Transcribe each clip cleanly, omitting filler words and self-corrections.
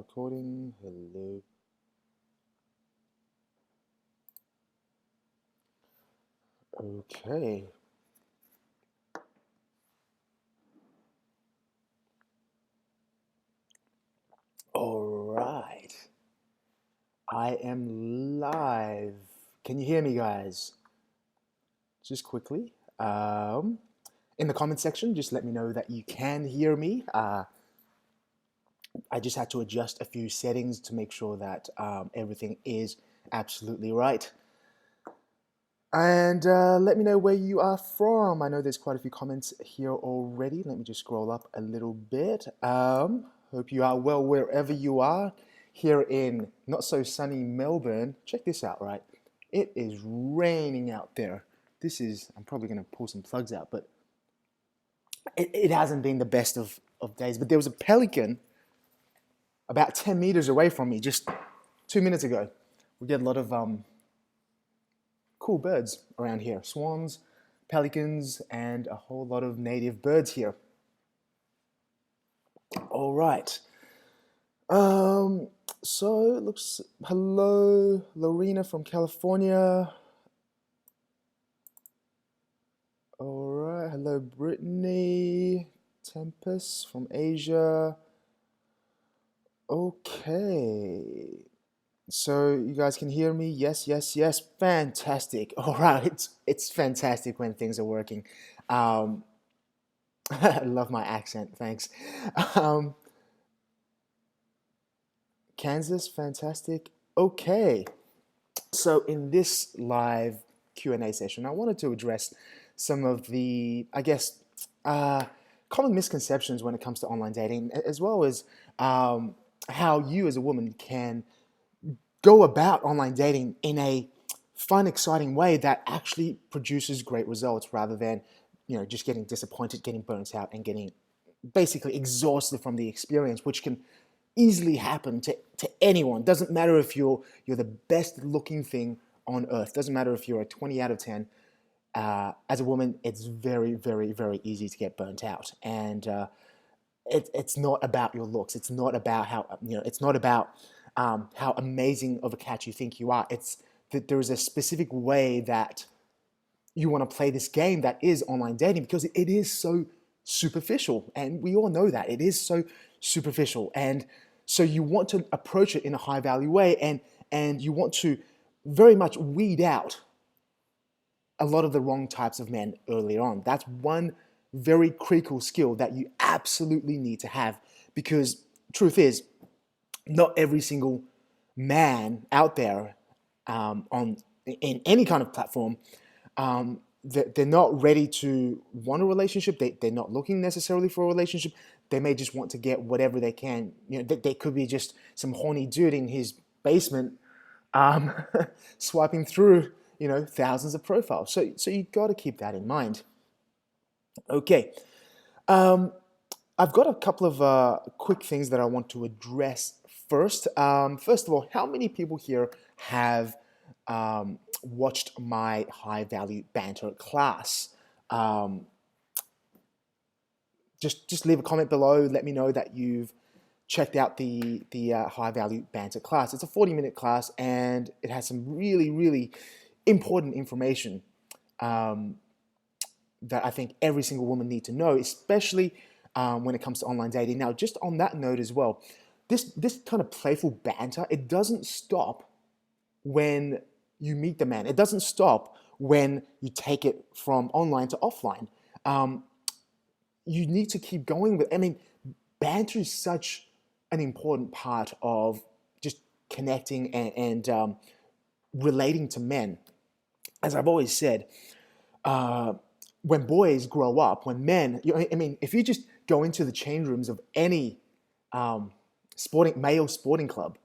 recording. Hello. Okay. All right. I am live. Can you hear me, guys? Just quickly. In the comment section, just let me know that you can hear me. I just had to adjust a few settings to make sure that everything is absolutely right. And let me know where you are from. I know there's quite a few comments here already. Let me just scroll up a little bit. Hope you are well wherever you are. Here in not so sunny Melbourne, check this out, right? It is raining out there. I'm probably going to pull some plugs out, but it hasn't been the best of days. But there was a pelican about 10 meters away from me just 2 minutes ago. We get a lot of cool birds around here. Swans, pelicans, and a whole lot of native birds here. All right. So it looks, hello, Lorena from California. All right, hello, Brittany, Tempest from Asia. Okay. So you guys can hear me? Yes, yes, yes. Fantastic. All right, it's fantastic when things are working. I love my accent. Thanks. Um, Kansas, fantastic. Okay. So in this live Q&A session, I wanted to address some of the, I guess, common misconceptions when it comes to online dating, as well as how you as a woman can go about online dating in a fun, exciting way that actually produces great results rather than, just getting disappointed, getting burnt out, and getting basically exhausted from the experience, which can easily happen to anyone. Doesn't matter if you're the best looking thing on earth. Doesn't matter if you're a 20 out of 10. As a woman, it's very, very, very easy to get burnt out. And it's not about your looks. It's not about how, it's not about how amazing of a catch you think you are. It's that there is a specific way that you want to play this game that is online dating, because it is so superficial, and we all know that it is so superficial. And so you want to approach it in a high value way, and you want to very much weed out a lot of the wrong types of men earlier on. That's one very critical skill that you absolutely need to have, because truth is, not every single man out there in any kind of platform, they're not ready to want a relationship. They're not looking necessarily for a relationship. They may just want to get whatever they can. They could be just some horny dude in his basement, swiping through, thousands of profiles. So you got to keep that in mind. Okay. I've got a couple of quick things that I want to address first. First of all, how many people here have watched my high value banter class? Just leave a comment below. Let me know that you've checked out the high value banter class. It's a 40-minute class, and it has some really, really important information that I think every single woman needs to know, especially when it comes to online dating. Now, just on that note as well, this kind of playful banter, it doesn't stop when you meet the man. It doesn't stop when you take it from online to offline. You need to keep going with. Banter is such an important part of just connecting and relating to men. As I've always said, when boys grow up, when men, if you just go into the change rooms of any male sporting club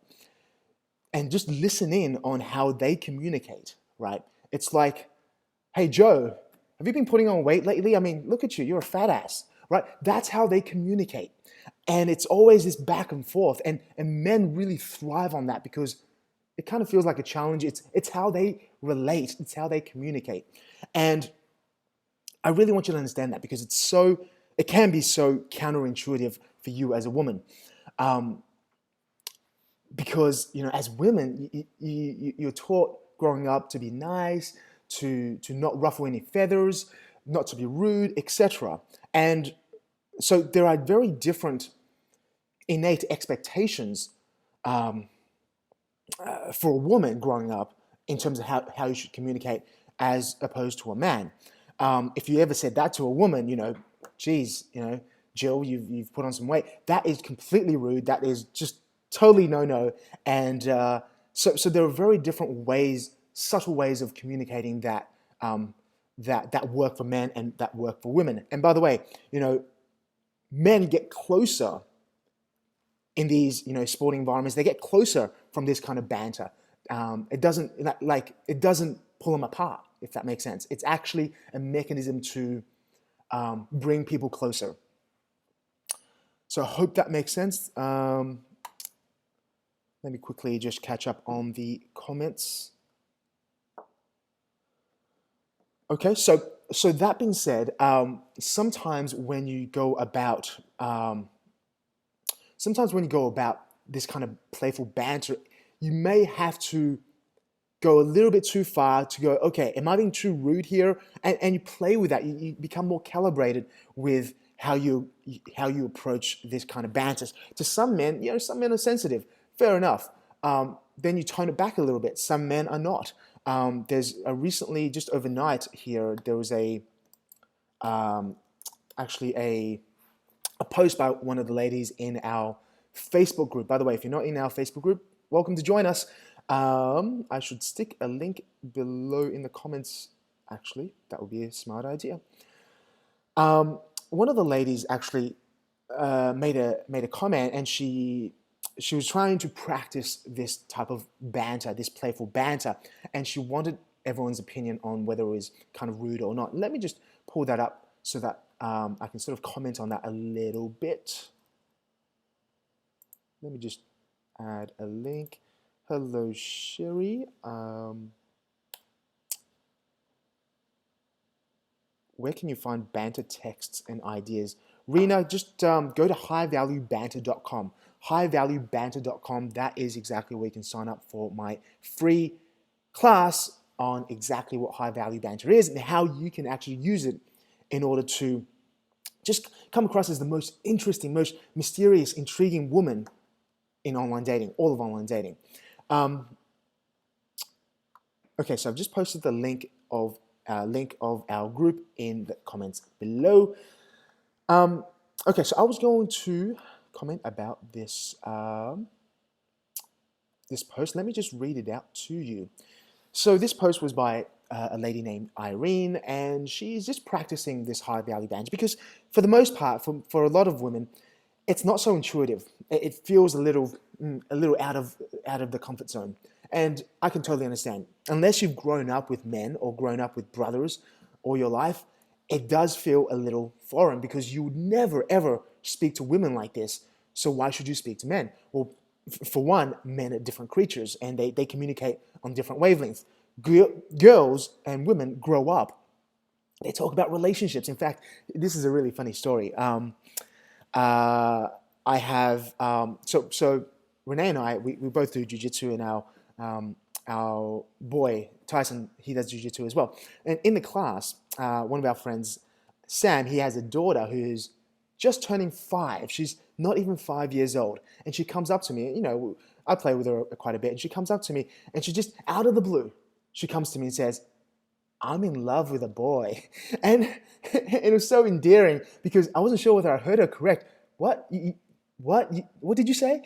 and just listen in on how they communicate, right? It's like, hey, Joe, have you been putting on weight lately? Look at you, you're a fat ass, right? That's how they communicate. And it's always this back and forth. And men really thrive on that, because it kind of feels like a challenge. It's how they relate. It's how they communicate. And I really want you to understand that, because it can be so counterintuitive for you as a woman. because, as women, you're taught growing up to be nice, to not ruffle any feathers, not to be rude, etc. And so there are very different innate expectations for a woman growing up in terms of how you should communicate as opposed to a man. If you ever said that to a woman, geez, Jill, you've put on some weight, that is completely rude. That is just totally no. And so there are very different ways, subtle ways of communicating that that work for men and that work for women. And by the way, men get closer in these, sporting environments. They get closer from this kind of banter. It doesn't pull them apart, if that makes sense. It's actually a mechanism to bring people closer. So I hope that makes sense. Let me quickly just catch up on the comments. Okay, so that being said, sometimes when you go about this kind of playful banter, you may have to go a little bit too far to go, okay, am I being too rude here? And you play with that. You become more calibrated with how you approach this kind of banter. To some men, some men are sensitive. Fair enough. Then you tone it back a little bit. Some men are not. There's recently, just overnight here, there was actually a post by one of the ladies in our Facebook group. By the way, if you're not in our Facebook group, welcome to join us. I should stick a link below in the comments. Actually, that would be a smart idea. One of the ladies actually made a comment, and she was trying to practice this type of banter, this playful banter, and she wanted everyone's opinion on whether it was kind of rude or not. Let me just pull that up so that I can sort of comment on that a little bit. Let me just add a link. Hello, Sherry. Where can you find banter texts and ideas? Rena, just go to highvaluebanter.com. Highvaluebanter.com, that is exactly where you can sign up for my free class on exactly what high value banter is and how you can actually use it in order to just come across as the most interesting, most mysterious, intriguing woman in online dating, all of online dating. Okay, so I've just posted the link of our group in the comments below. Okay, so I was going to comment about this this post. Let me just read it out to you. So this post was by a lady named Irene, and she's just practicing this high value banter because, for the most part, for a lot of women, it's not so intuitive. It feels a little out of the comfort zone. And I can totally understand. Unless you've grown up with men or grown up with brothers all your life, it does feel a little foreign because you would never, ever speak to women like this. So why should you speak to men? Well, for one, men are different creatures and they communicate on different wavelengths. Girls and women grow up. They talk about relationships. In fact, this is a really funny story. I have, so Renee and I, we both do jiu-jitsu, and our boy, Tyson, he does jiu-jitsu as well. And in the class, one of our friends, Sam, he has a daughter who's just turning 5. She's not even 5 years old. And she comes up to me, I play with her quite a bit, and she comes up to me, and she just, out of the blue, she comes to me and says, "I'm in love with a boy." And it was so endearing because I wasn't sure whether I heard her correct. What did you say?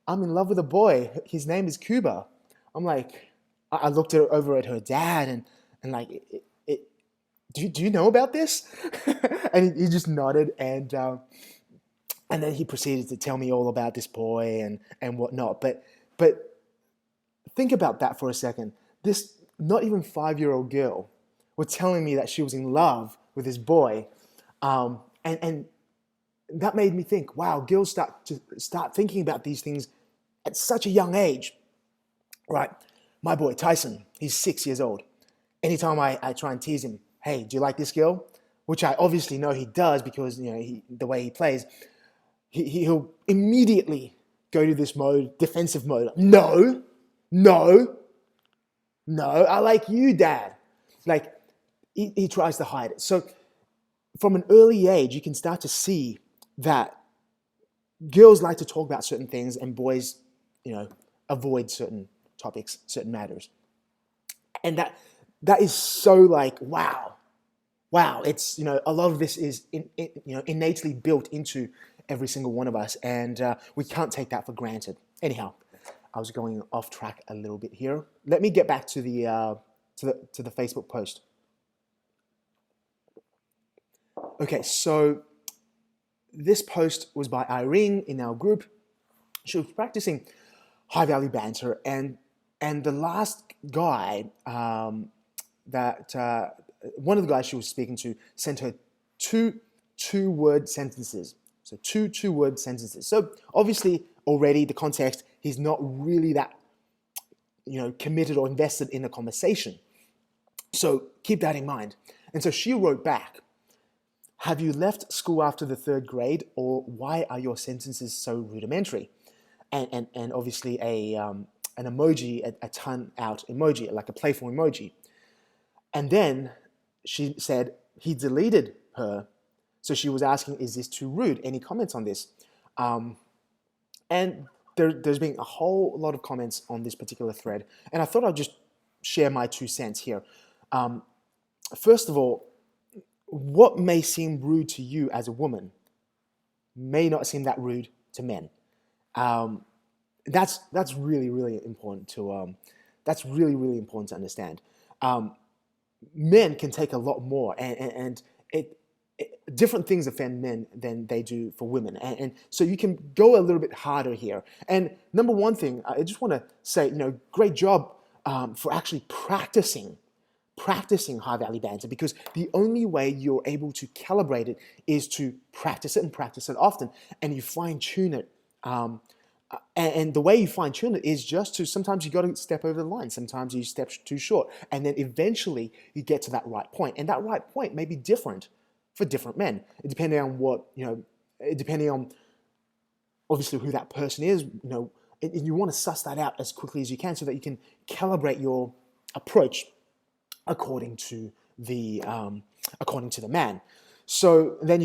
"I'm in love with a boy. His name is Cuba." I'm like, I looked over at her dad and like, do you know about this? And he just nodded, and then he proceeded to tell me all about this boy and whatnot. But think about that for a second. This not even 5-year-old girl was telling me that she was in love with this boy, and that made me think, wow, girls start thinking about these things at such a young age. Right, my boy Tyson, he's 6 years old. Anytime I try and tease him, "Hey, do you like this girl?" Which I obviously know he does because the way he plays, he'll immediately go to this mode, defensive mode. No, no, no, I like you, Dad. Like, he tries to hide it. So from an early age, you can start to see that girls like to talk about certain things and boys, avoid certain topics, certain matters. And that is so like, wow. It's, a lot of this is innately built into every single one of us, and we can't take that for granted. Anyhow, I was going off track a little bit here. Let me get back to the Facebook post. Okay, so this post was by Irene in our group. She was practicing high value banter, and the last guy one of the guys she was speaking to sent her two-word sentences. So two-word sentences. So obviously already the context, he's not really that committed or invested in the conversation. So keep that in mind. And so she wrote back, "Have you left school after the 3rd grade, or why are your sentences so rudimentary?" And obviously an emoji, a tongue out emoji, like a playful emoji. And then she said he deleted her. So she was asking, is this too rude? Any comments on this? And there's been a whole lot of comments on this particular thread. And I thought I'd just share my 2 cents here. First of all, what may seem rude to you as a woman may not seem that rude to men. That's really, really important to understand. Men can take a lot more, and different things offend men than they do for women, and so you can go a little bit harder here. And number one thing, I just want to say, great job for actually practicing high value banter, because the only way you're able to calibrate it is to practice it and practice it often, and you fine tune it. And the way you fine tune it is just to, sometimes you got to step over the line, sometimes you step too short, and then eventually you get to that right point. And that right point may be different for different men, depending on depending on obviously who that person is. And you want to suss that out as quickly as you can so that you can calibrate your approach according to the man. So then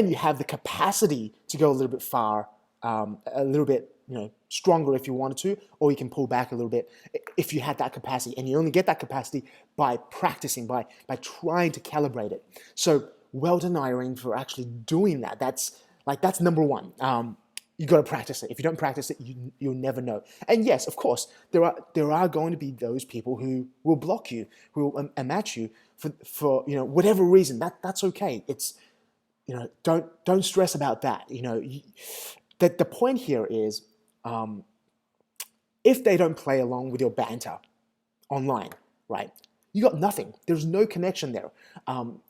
you have the capacity to go a little bit far, a little bit stronger if you wanted to, or you can pull back a little bit if you had that capacity. And you only get that capacity by practicing, by trying to calibrate it. So well done, Irene, for actually doing that. That's number one. You got to practice it. If you don't practice it, you'll never know. And yes, of course, there are going to be those people who will block you, who will match you for whatever reason. That's okay. It's don't stress about that. That the point here is, if they don't play along with your banter online, right? You got nothing. There's no connection there.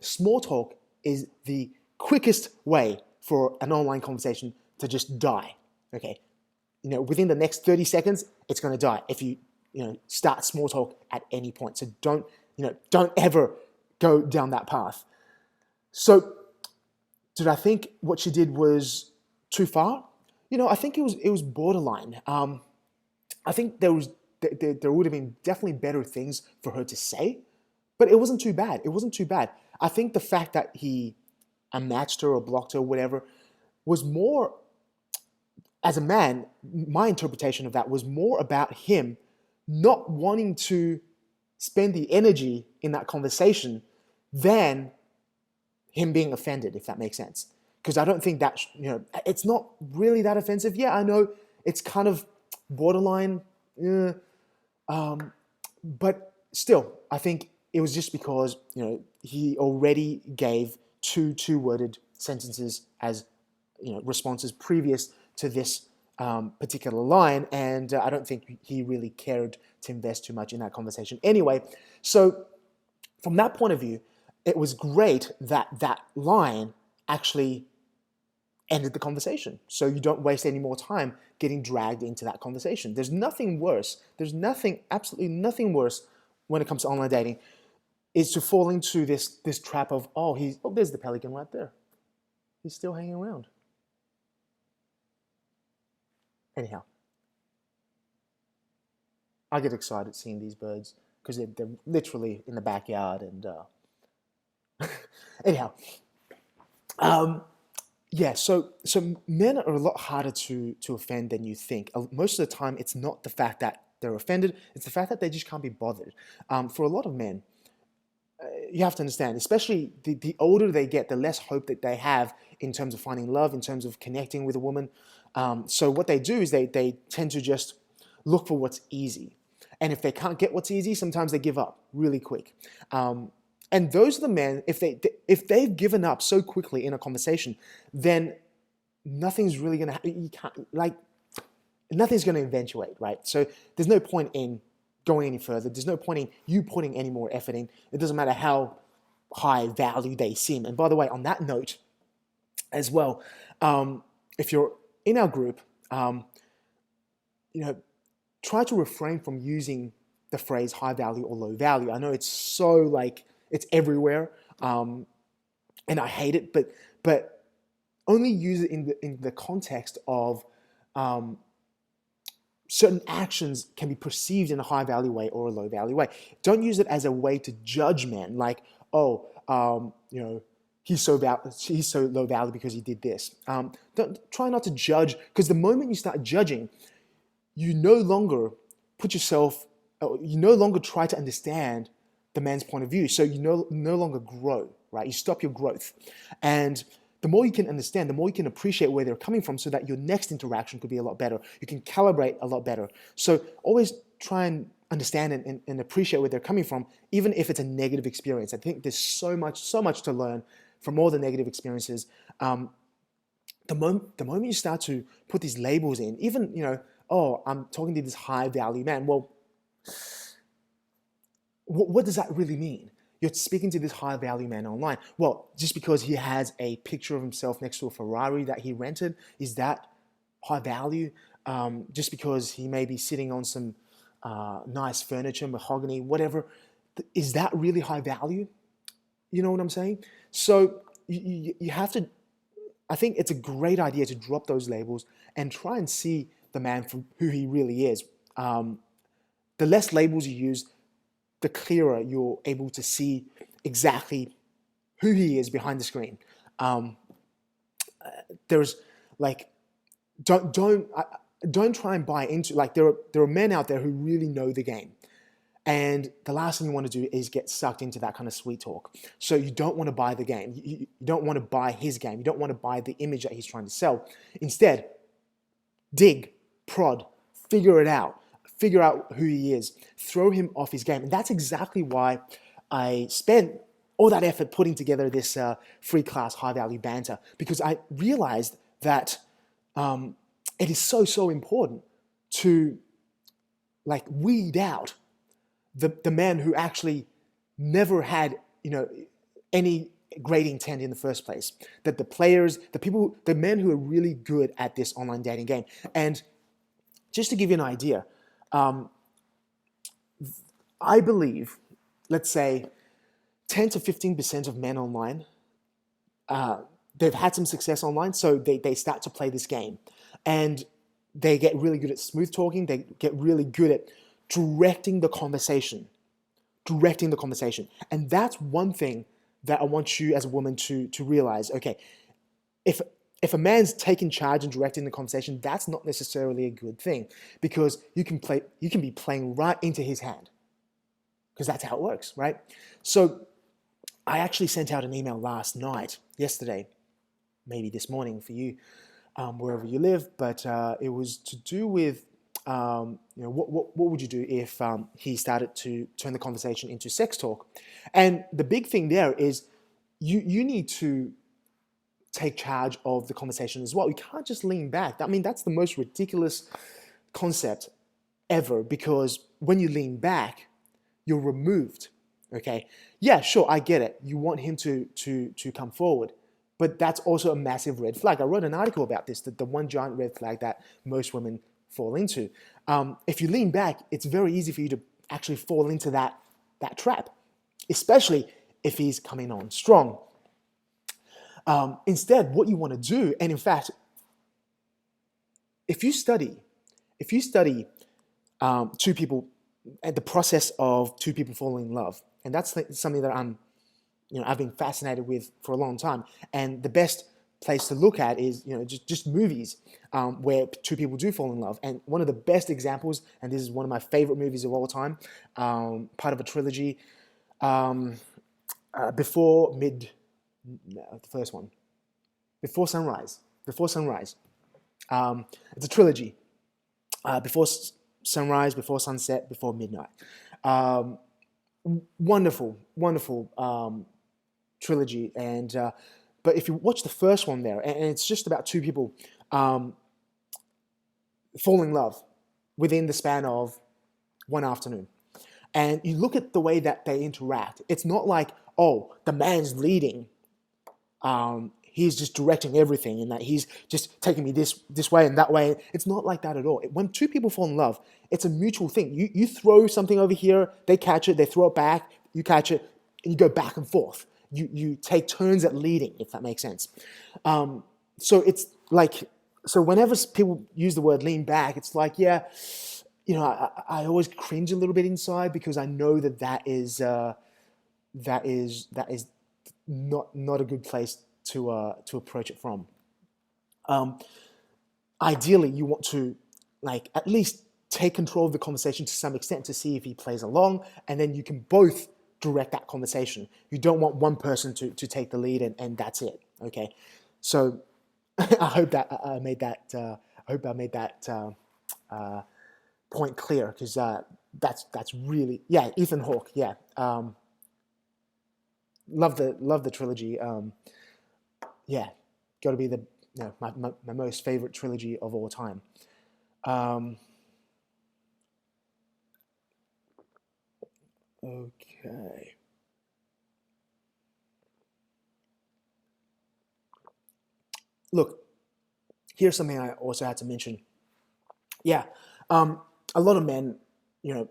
Small talk is the quickest way for an online conversation to just die. Okay, within the next 30 seconds, it's going to die if you start small talk at any point. So don't ever go down that path. So did I think what she did was too far? I think it was borderline. I think there would have been definitely better things for her to say, but it wasn't too bad. It wasn't too bad. I think the fact that he unmatched her or blocked her or whatever was more, as a man, my interpretation of that was more about him not wanting to spend the energy in that conversation than him being offended, if that makes sense. Because I don't think that, it's not really that offensive. Yeah, I know it's kind of borderline, but still, I think it was just because, he already gave two-worded sentences as, responses previous to this particular line, and I don't think he really cared to invest too much in that conversation. Anyway, so from that point of view, it was great that that line actually ended the conversation, so you don't waste any more time getting dragged into that conversation. There's nothing worse. There's absolutely nothing worse when it comes to online dating, is to fall into this trap of, there's the pelican right there. He's still hanging around. Anyhow, I get excited seeing these birds because they're literally in the backyard. And anyhow, yeah. So men are a lot harder to offend than you think. Most of the time, it's not the fact that they're offended; it's the fact that they just can't be bothered. For a lot of men, you have to understand, especially the older they get, the less hope that they have in terms of finding love, in terms of connecting with a woman. So what they do is they tend to just look for what's easy. And if they can't get what's easy, sometimes they give up really quick. And those are the men, if they've given up so quickly in a conversation, then nothing's really going to, you can't, like, nothing's going to eventuate, right? So there's no point in going any further. There's no point in you putting any more effort in. It doesn't matter how high value they seem. And by the way, on that note as well, if you're in our group, try to refrain from using the phrase high value or low value. I know it's so like, it's everywhere, and I hate it, but only use it in the context of certain actions can be perceived in a high value way or a low value way. Don't use it as a way to judge men, like, he's so low value because he did this. Don't try not to judge, because the moment you start judging, you no longer you no longer try to understand the man's point of view. So you no longer grow, right? You stop your growth. And the more you can understand, the more you can appreciate where they're coming from so that your next interaction could be a lot better. You can calibrate a lot better. So always try and understand and appreciate where they're coming from, even if it's a negative experience. I think there's so much to learn from all the negative experiences. The moment you start to put these labels in, even, I'm talking to this high value man. Well, what does that really mean? You're speaking to this high value man online. Well, just because he has a picture of himself next to a Ferrari that he rented, is that high value? Just because he may be sitting on some nice furniture, mahogany, whatever, is that really high value? You know what I'm saying? So you have to, I think it's a great idea to drop those labels and try and see the man for who he really is. The less labels you use, the clearer you're able to see exactly who he is behind the screen. There's like, don't try and buy into, like, there are men out there who really know the game. And the last thing you want to do is get sucked into that kind of sweet talk. So you don't want to buy the game. You don't want to buy his game. You don't want to buy the image that he's trying to sell. Instead, dig, prod, figure it out. Figure out who he is. Throw him off his game. And that's exactly why I spent all that effort putting together this free class, high value banter, because I realized that it is so important to, like, weed out the men who actually never had, any great intent in the first place. That the players, the men who are really good at this online dating game. And just to give you an idea, I believe, let's say, 10 to 15% of men online, they've had some success online, so they start to play this game. And they get really good at smooth talking. They get really good at directing the conversation. And that's one thing that I want you as a woman to realize. Okay, if a man's taking charge and directing the conversation, that's not necessarily a good thing, because you can be playing right into his hand, because that's how it works, right? So I actually sent out an email yesterday, maybe this morning for you, wherever you live, but it was to do with what would you do if he started to turn the conversation into sex talk? And the big thing there is you need to take charge of the conversation as well. You can't just lean back. I mean, that's the most ridiculous concept ever, because when you lean back, you're removed. Okay? Yeah, sure, I get it. You want him to come forward, but that's also a massive red flag. I wrote an article about this, the one giant red flag that most women fall into. If you lean back, it's very easy for you to actually fall into that trap, especially if he's coming on strong. Instead, what you want to do, and in fact, if you study, two people, and the process of two people falling in love, and that's something that I've been fascinated with for a long time. And the best place to look at is, just movies where two people do fall in love. And one of the best examples, and this is one of my favorite movies of all time, part of a trilogy, the first one, Before Sunrise. It's a trilogy. Before Sunrise, Before Sunset, Before Midnight. Wonderful trilogy. And but if you watch the first one there, and it's just about two people falling in love within the span of one afternoon. And you look at the way that they interact. It's not like, oh, the man's leading. He's just directing everything, and that he's just taking me this way and that way. It's not like that at all. When two people fall in love, it's a mutual thing. You throw something over here, they catch it, they throw it back, you catch it, and you go back and forth. You take turns at leading, if that makes sense. So it's like, so whenever people use the word lean back, it's like, yeah, I always cringe a little bit inside, because I know that is not a good place to approach it from. Ideally, you want to at least take control of the conversation to some extent to see if he plays along, and then you can both direct that conversation. You don't want one person to take the lead and that's it. Okay, so I hope that I made that point clear, because that's really, yeah, Ethan Hawke, yeah. Love the trilogy. Yeah, got to be my most favorite trilogy of all time. Okay. Look, here's something I also had to mention. Yeah, a lot of men,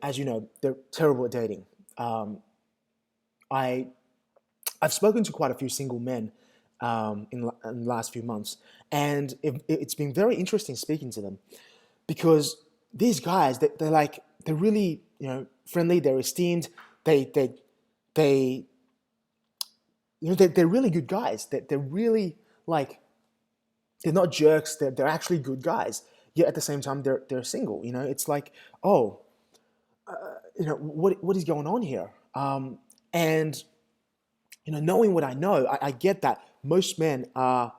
as you know, they're terrible at dating. I've spoken to quite a few single men in the last few months, and it's been very interesting speaking to them, because these guys, they're really friendly, they're esteemed, they're really good guys. They're really they're not jerks. They're actually good guys. Yet at the same time, they're single. It's like, oh, what is going on here? And knowing what I know, I get that most men are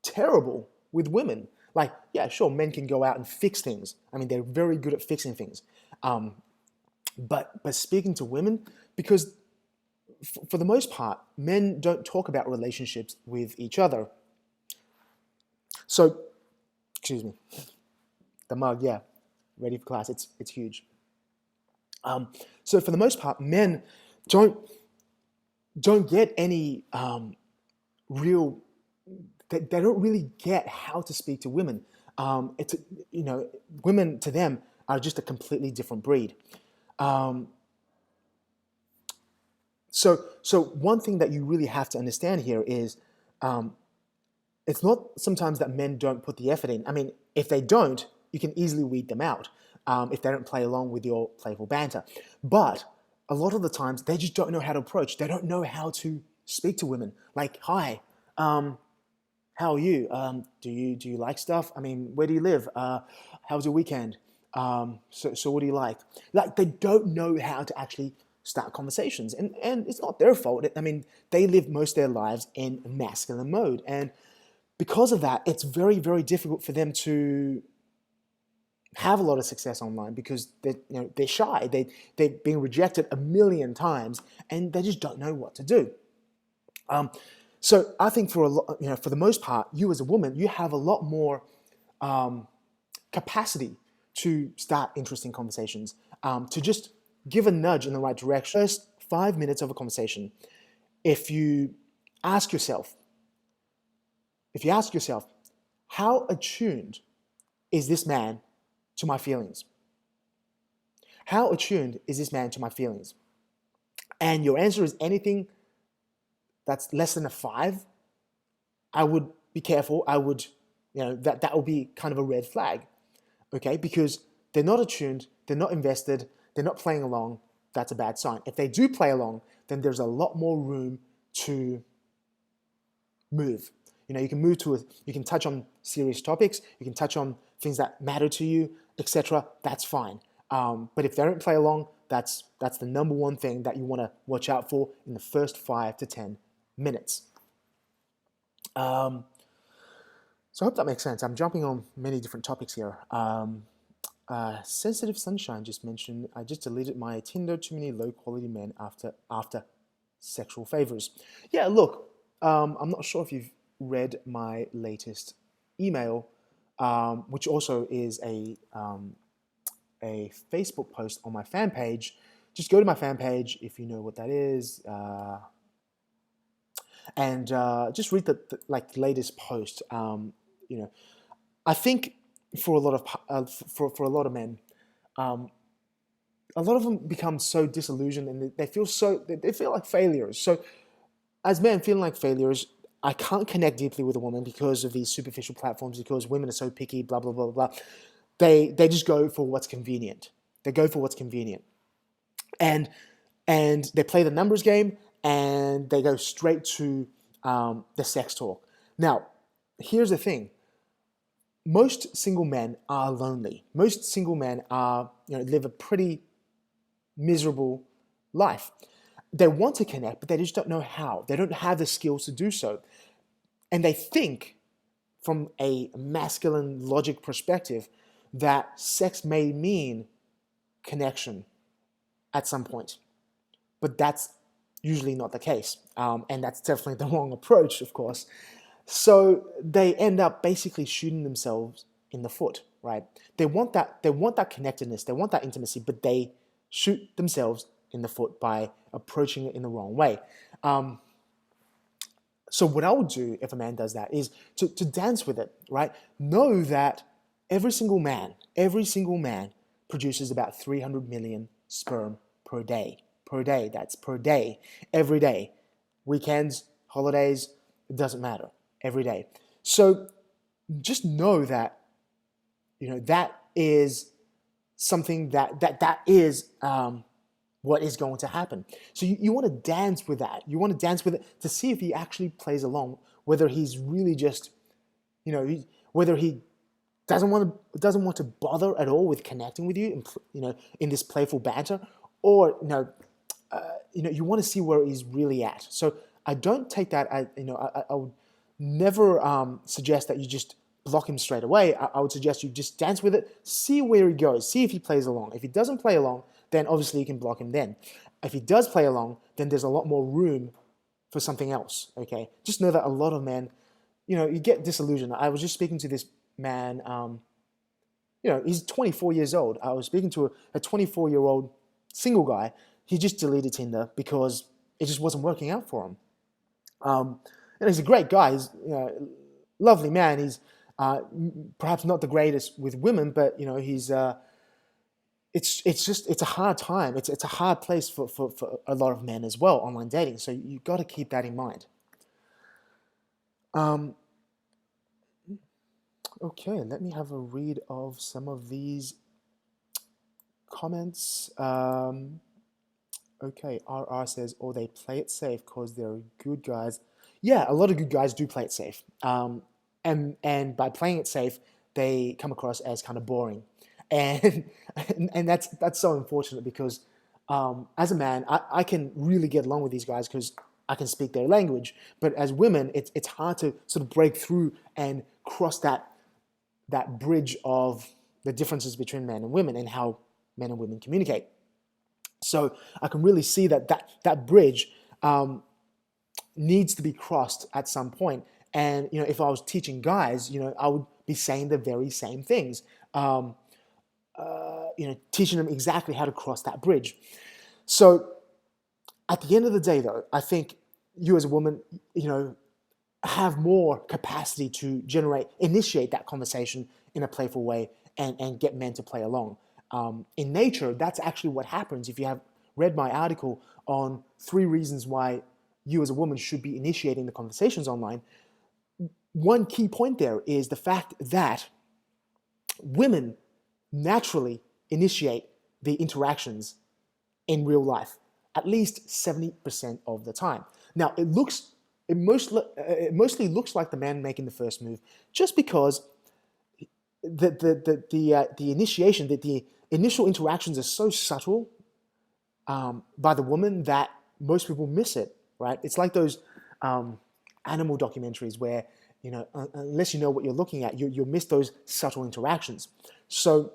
terrible with women. Yeah, sure, men can go out and fix things. I mean, they're very good at fixing things. But speaking to women, because for the most part, men don't talk about relationships with each other. So, excuse me, the mug, yeah, ready for class. It's huge. So for the most part, men don't get any real. They don't really get how to speak to women. Women to them are just a completely different breed. So one thing that you really have to understand here is, it's not sometimes that men don't put the effort in. I mean, if they don't, you can easily weed them out if they don't play along with your playful banter. But a lot of the times, they just don't know how to approach. They don't know how to speak to women. Like, hi, how are you? Do you like stuff? I mean, where do you live? How was your weekend? So what do you like? They don't know how to actually start conversations, and it's not their fault. I mean, they live most of their lives in masculine mode, and because of that, it's very, very difficult for them to have a lot of success online, because they're shy. They've been rejected a million times, and they just don't know what to do. So I think for the most part, you as a woman, you have a lot more capacity to start interesting conversations, to just give a nudge in the right direction. First 5 minutes of a conversation, if you ask yourself, how attuned is this man to my feelings? How attuned is this man to my feelings? And your answer is anything that's less than a 5, I would be careful. I would, that would be kind of a red flag. okay? Because they're not attuned, they're not invested, they're not playing along. That's a bad sign. If they do play along, then there's a lot more room to move. You can move to you can touch on serious topics, you can touch on things that matter to you, etc. That's fine. But if they don't play along, that's the number one thing that you want to watch out for in the first 5 to 10 minutes. So I hope that makes sense. I'm jumping on many different topics here. Sensitive Sunshine just mentioned, I just deleted my Tinder, too many low-quality men after sexual favors. Yeah, look, I'm not sure if you've read my latest email, which also is a Facebook post on my fan page. Just go to my fan page if you know what that is, and just read the latest post. I think for a lot of men, a lot of them become so disillusioned and they feel like failures. So as men feeling like failures, I can't connect deeply with a woman because of these superficial platforms, because women are so picky, blah, blah, blah, blah. They just go for what's convenient. They go for what's convenient. And they play the numbers game and they go straight to the sex talk. Now, here's the thing. Most single men are lonely. Most single men live a pretty miserable life. They want to connect, but they just don't know how. They don't have the skills to do so. And they think, from a masculine logic perspective, that sex may mean connection at some point. But that's usually not the case. And that's definitely the wrong approach, of course. So they end up basically shooting themselves in the foot, right? They want that connectedness, they want that intimacy, but they shoot themselves in the foot by approaching it in the wrong way. So what I would do if a man does that is to dance with it, right? Know that every single man produces about 300 million sperm per day. That's per day, every day. Weekends, holidays, it doesn't matter. Every day. So just know that, that is something that is what is going to happen. So you want to dance with that. You want to dance with it to see if he actually plays along, whether he's really just, whether he doesn't want to bother at all with connecting with you, in this playful banter, or you want to see where he's really at. So I don't take that as, I would never suggest that you just block him straight away. I would suggest you just dance with it, see where he goes, see if he plays along. If he doesn't play along, then obviously you can block him then. If he does play along, then there's a lot more room for something else, okay? Just know that a lot of men, you get disillusioned. I was just speaking to this man, he's 24 years old. I was speaking to a 24-year-old single guy. He just deleted Tinder because it just wasn't working out for him. And he's a great guy. He's lovely man. He's perhaps not the greatest with women, but he's it's a hard time. It's a hard place for a lot of men as well, online dating. So you've got to keep that in mind. Okay, let me have a read of some of these comments. Okay, RR says, or they play it safe because they're good guys. Yeah, a lot of good guys do play it safe. And by playing it safe, they come across as kind of boring. And that's so unfortunate because as a man, I can really get along with these guys because I can speak their language. But as women, it's hard to sort of break through and cross that bridge of the differences between men and women and how men and women communicate. So I can really see that bridge needs to be crossed at some point. And if I was teaching guys, I would be saying the very same things. Teaching them exactly how to cross that bridge. So at the end of the day, though, I think you as a woman, have more capacity to initiate that conversation in a playful way and get men to play along. In nature, that's actually what happens. If you have read my article on 3 reasons why you as a woman should be initiating the conversations online, one key point there is the fact that women naturally initiate the interactions in real life, at least 70% of the time. Now, it mostly looks like the man making the first move, just because the initiation, that the initial interactions are so subtle by the woman that most people miss it, right? It's like those animal documentaries where, unless you know what you're looking at, you'll miss those subtle interactions. So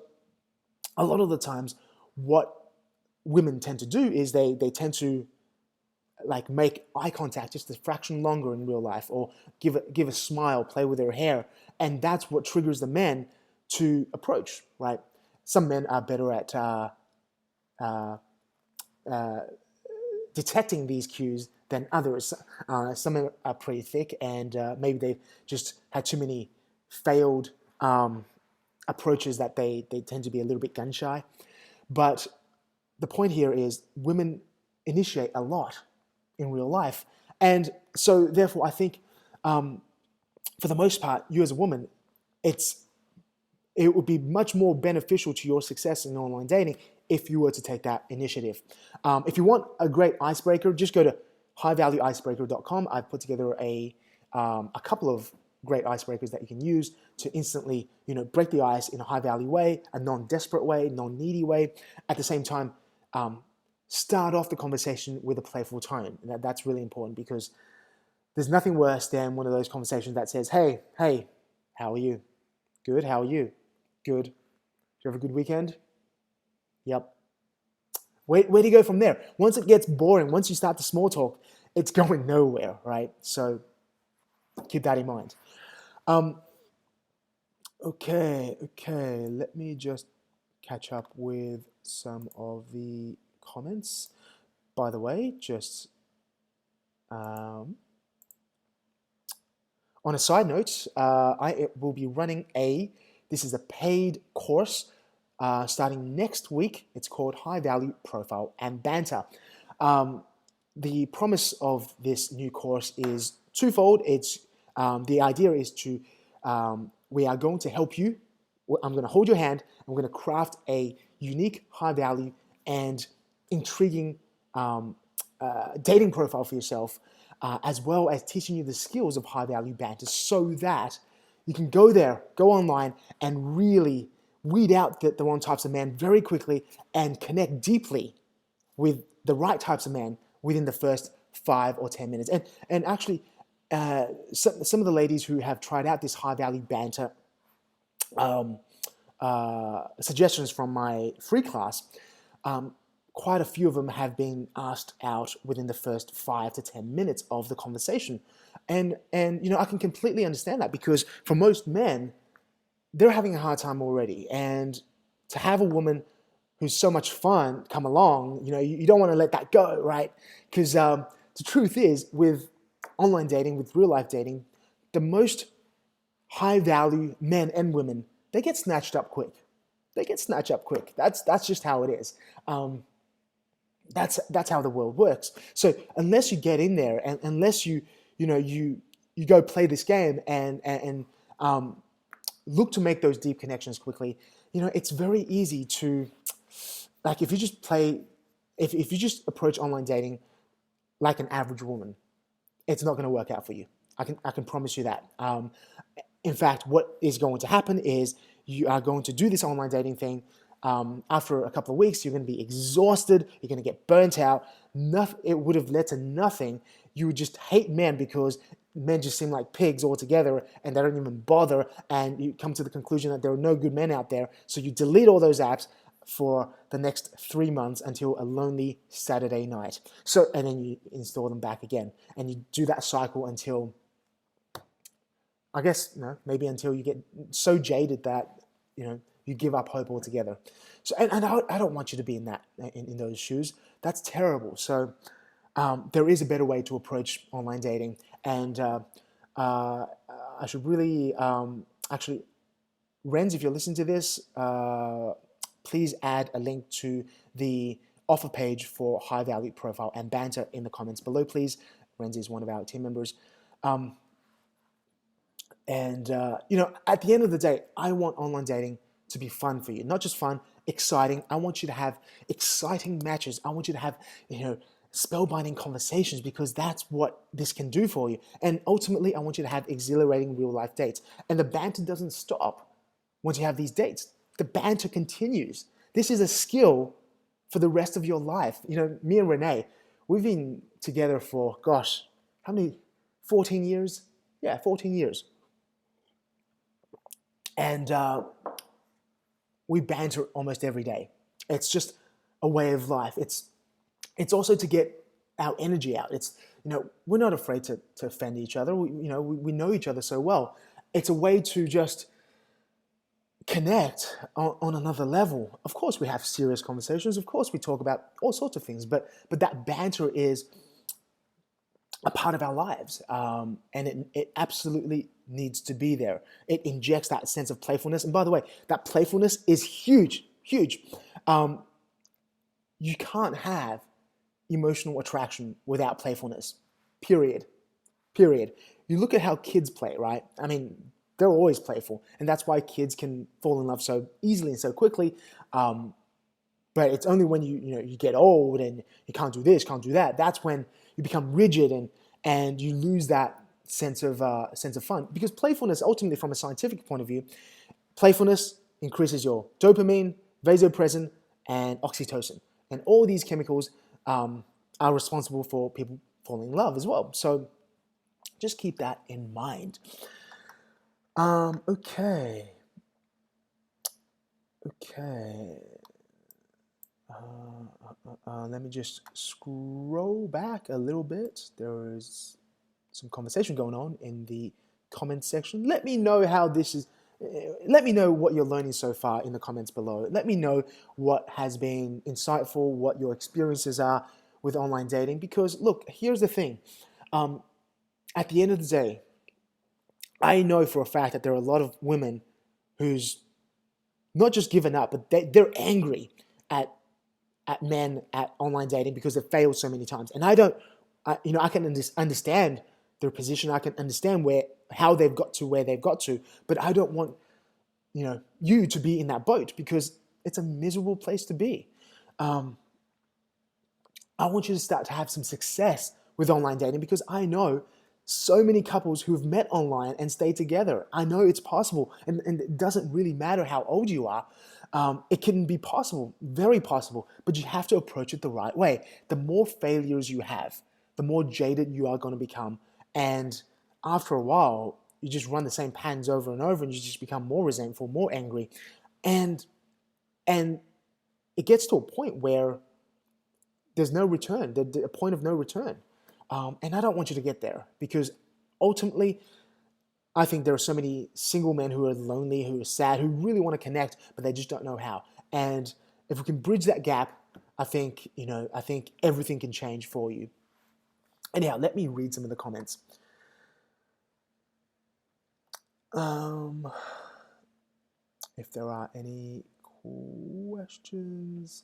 a lot of the times, what women tend to do is they tend to like make eye contact just a fraction longer in real life, or give a smile, play with their hair, and that's what triggers the men to approach, right? Some men are better at detecting these cues than others. Some men are pretty thick, and maybe they've just had too many failed approaches that they tend to be a little bit gun shy. But the point here is women initiate a lot in real life. And so therefore, I think for the most part, you as a woman, it would be much more beneficial to your success in online dating if you were to take that initiative. If you want a great icebreaker, just go to highvalueicebreaker.com. I've put together a couple of great icebreakers that you can use to instantly, break the ice in a high-value way, a non-desperate way, non-needy way. At the same time, start off the conversation with a playful tone. That's really important, because there's nothing worse than one of those conversations that says, hey, how are you? Good, how are you? Good. Did you have a good weekend? Yep. Where do you go from there? Once it gets boring, once you start the small talk, it's going nowhere, right? So keep that in mind. Okay. Let me just catch up with some of the comments. By the way, just on a side note, I will be running this is a paid course starting next week. It's called High Value Profile and Banter. The promise of this new course is twofold. It's the idea is to we are going to help you. I'm going to hold your hand, and we're going to craft a unique, high value, and intriguing dating profile for yourself, as well as teaching you the skills of high value banter, so that you can go online, and really weed out the wrong types of men very quickly and connect deeply with the right types of men within the first 5 or 10 minutes. And actually, some of the ladies who have tried out this high value banter suggestions from my free class, quite a few of them have been asked out within the first 5 to 10 minutes of the conversation. And I can completely understand that, because for most men, they're having a hard time already. And to have a woman who's so much fun come along, you don't want to let that go, right? Because the truth is, with online dating, with real life dating, the most high value men and women, they get snatched up quick. That's just how it is. That's how the world works. So unless you get in there, and unless you go play this game and look to make those deep connections quickly, it's very easy to, like, if you just approach online dating like an average woman, it's not going to work out for you. I can promise you that. In fact, what is going to happen is you are going to do this online dating thing. After a couple of weeks, you're going to be exhausted. You're going to get burnt out. It would have led to nothing. You would just hate men, because men just seem like pigs altogether, and they don't even bother. And you come to the conclusion that there are no good men out there. So you delete all those apps for the next 3 months until a lonely Saturday night. And then you install them back again, and you do that cycle until, I guess, maybe until you get so jaded that you give up hope altogether. So, and I don't want you to be in those shoes. That's terrible. So there is a better way to approach online dating, and I should really actually, Renz, if you're listening to this, please add a link to the offer page for High Value Profile and Banter in the comments below, please. Renz is one of our team members. At the end of the day, I want online dating to be fun for you. Not just fun, exciting. I want you to have exciting matches. I want you to have, spellbinding conversations, because that's what this can do for you. And ultimately, I want you to have exhilarating real life dates. And the banter doesn't stop once you have these dates. The banter continues. This is a skill for the rest of your life. Me and Renee, we've been together for, gosh, how many? 14 years? Yeah, 14 years. And we banter almost every day. It's just a way of life. It's also to get our energy out. We're not afraid to offend each other. We know each other so well. It's a way to just connect on another level. Of course, we have serious conversations. Of course, we talk about all sorts of things. But that banter is a part of our lives, and it absolutely needs to be there. It injects that sense of playfulness. And by the way, that playfulness is huge, huge. You can't have emotional attraction without playfulness, period. You look at how kids play, right? I mean, they're always playful, and that's why kids can fall in love so easily and so quickly. But it's only when you get old and you can't do this, can't do that. That's when you become rigid and you lose that sense of fun. Because playfulness, ultimately, from a scientific point of view, playfulness increases your dopamine, vasopressin, and oxytocin, and all these chemicals are responsible for people falling in love as well. So just keep that in mind. Okay. Let me just scroll back a little bit. There is some conversation going on in the comments section. Let me know how this is. Let me know what you're learning so far in the comments below. Let me know what has been insightful, what your experiences are with online dating. Because look, here's the thing. At the end of the day, I know for a fact that there are a lot of women who's not just given up, but they're angry at men at online dating because they've failed so many times. And I can understand their position. I can understand how they've got to where they've got to, but I don't want you to be in that boat, because it's a miserable place to be. I want you to start to have some success with online dating, because I know so many couples who've met online and stayed together. I know it's possible, and it doesn't really matter how old you are. It can be possible, very possible, but you have to approach it the right way. The more failures you have, the more jaded you are going to become. And after a while, you just run the same patterns over and over, and you just become more resentful, more angry. And it gets to a point where there's no return, a point of no return. And I don't want you to get there, because ultimately, I think there are so many single men who are lonely, who are sad, who really want to connect, but they just don't know how. And if we can bridge that gap, I think everything can change for you. Anyhow, let me read some of the comments. If there are any questions.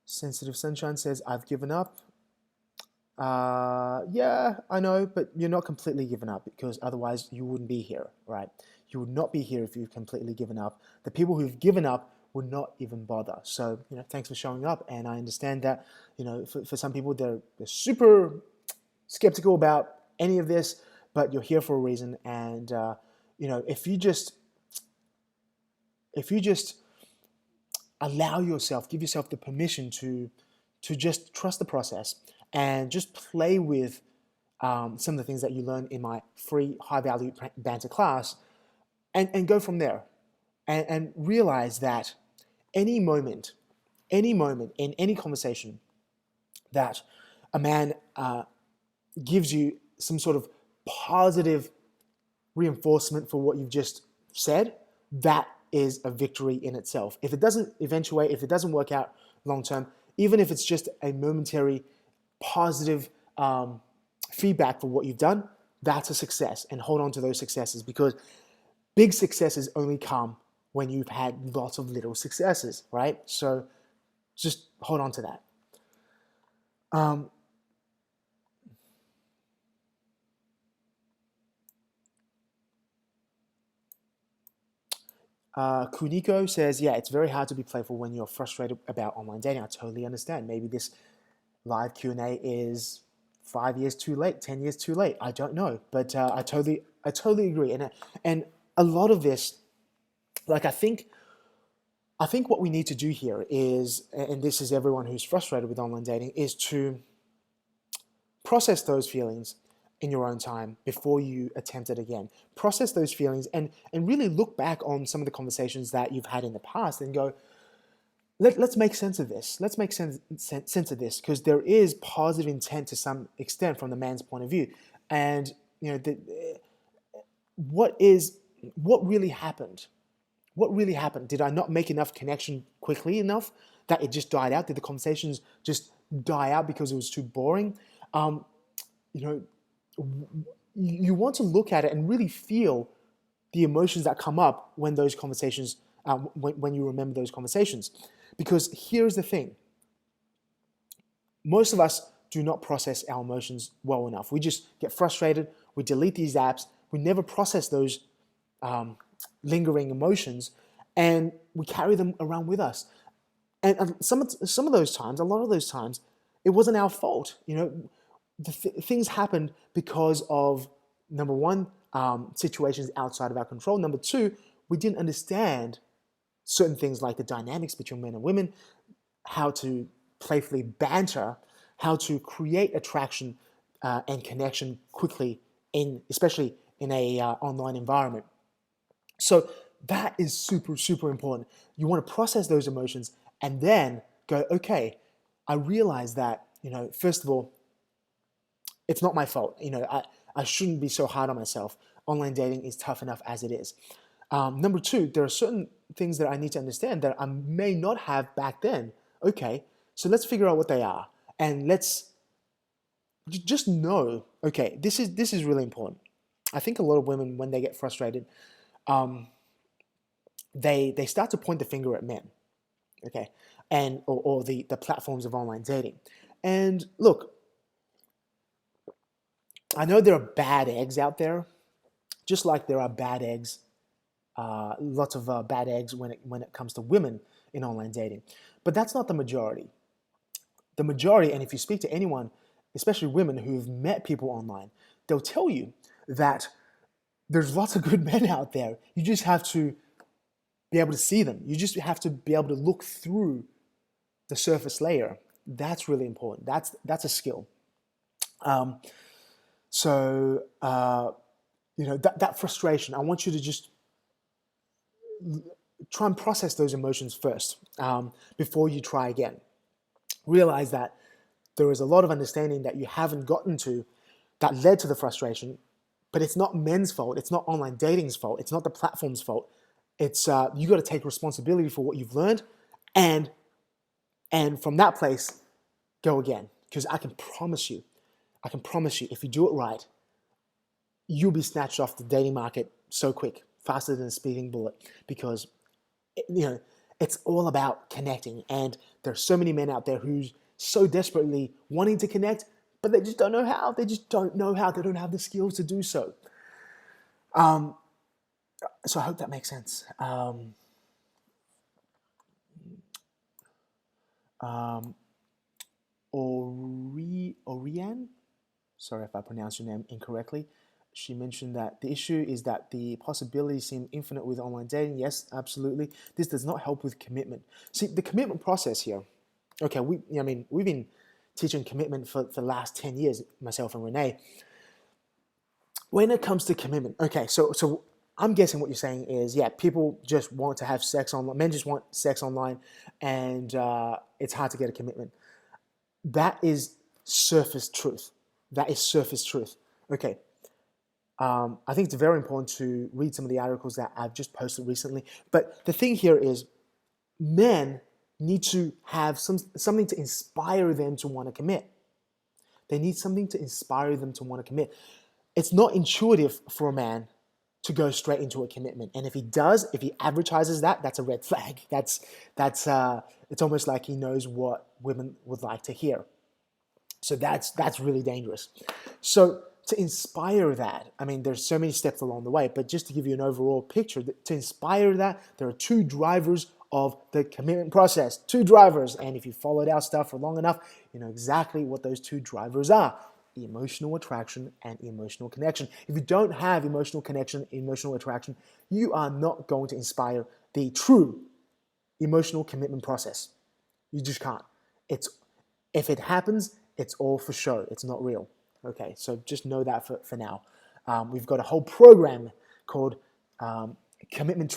Sensitive Sunshine says, I've given up. Yeah, I know, but you're not completely given up, because otherwise you wouldn't be here, right? You would not be here if you've completely given up. The people who've given up would not even bother. So, thanks for showing up. And I understand that, for some people, they're super skeptical about any of this, but you're here for a reason. And, if you just allow yourself, give yourself the permission to just trust the process and just play with some of the things that you learn in my free high-value banter class, and go from there. And realize that any moment in any conversation that a man gives you some sort of positive reinforcement for what you've just said, that is a victory in itself. If it doesn't eventuate, if it doesn't work out long term, even if it's just a momentary positive feedback for what you've done, that's a success. And hold on to those successes, because big successes only come when you've had lots of little successes, right? So just hold on to that. Kuniko says, yeah, it's very hard to be playful when you're frustrated about online dating. I totally understand. Maybe this live Q&A is 5 years too late, 10 years too late. I don't know, but I totally agree. And a lot of this, like I think what we need to do here is, and this is everyone who's frustrated with online dating, is to process those feelings in your own time before you attempt it again. Process those feelings and really look back on some of the conversations that you've had in the past and go, let's make sense of this. Let's make sense of this, because there is positive intent to some extent from the man's point of view. And what really happened? What really happened? Did I not make enough connection quickly enough that it just died out? Did the conversations just die out because it was too boring? You want to look at it and really feel the emotions that come up when those conversations, when you remember those conversations. Because here's the thing. Most of us do not process our emotions well enough. We just get frustrated. We delete these apps. We never process those lingering emotions, and we carry them around with us. And some of those times, a lot of those times, it wasn't our fault. Things happened because of, number one, situations outside of our control. Number two, we didn't understand certain things like the dynamics between men and women, how to playfully banter, how to create attraction and connection quickly, especially in a online environment. So that is super, super important. You want to process those emotions and then go, okay, I realize that, first of all, it's not my fault. I shouldn't be so hard on myself. Online dating is tough enough as it is. Number two, there are certain things that I need to understand that I may not have back then. Okay, so let's figure out what they are. And let's just know, okay, this is really important. I think a lot of women, when they get frustrated, they start to point the finger at men, okay, and or the platforms of online dating. And look, I know there are bad eggs out there, just like there are bad eggs, lots of bad eggs when it comes to women in online dating. But that's not the majority. The majority, and if you speak to anyone, especially women who've met people online, they'll tell you that there's lots of good men out there. You just have to be able to see them. You just have to be able to look through the surface layer. That's really important. That's a skill. So that frustration, I want you to just try and process those emotions first before you try again. Realize that there is a lot of understanding that you haven't gotten to that led to the frustration, but it's not men's fault. It's not online dating's fault. It's not the platform's fault. It's you got to take responsibility for what you've learned, and from that place, go again. Because I can promise you, if you do it right, you'll be snatched off the dating market so quick, faster than a speeding bullet. Because it's all about connecting, and there's so many men out there who's so desperately wanting to connect, but they just don't know how. They don't have the skills to do so. So I hope that makes sense. Oriane, sorry if I pronounced your name incorrectly. She mentioned that the issue is that the possibilities seem infinite with online dating. Yes, absolutely. This does not help with commitment. See, the commitment process here. Okay, we've been teaching commitment for the last 10 years, myself and Renee. When it comes to commitment, okay, so I'm guessing what you're saying is, yeah, people just want to have sex online. Men just want sex online, and it's hard to get a commitment. That is surface truth. Okay. I think it's very important to read some of the articles that I've just posted recently. But the thing here is, men need to have something to inspire them to want to commit. They need something to inspire them to want to commit. It's not intuitive for a man to go straight into a commitment. And if he advertises that, that's a red flag. It's almost like he knows what women would like to hear. So that's really dangerous. So to inspire that, I mean, there's so many steps along the way, but just to give you an overall picture, to inspire that, there are two drivers of the commitment process, two drivers. And if you followed our stuff for long enough, you know exactly what those two drivers are: emotional attraction and emotional connection. If you don't have emotional connection, emotional attraction, you are not going to inspire the true emotional commitment process. You just can't. If it happens, it's all for show. It's not real. Okay, so just know that for now. We've got a whole program called Commitment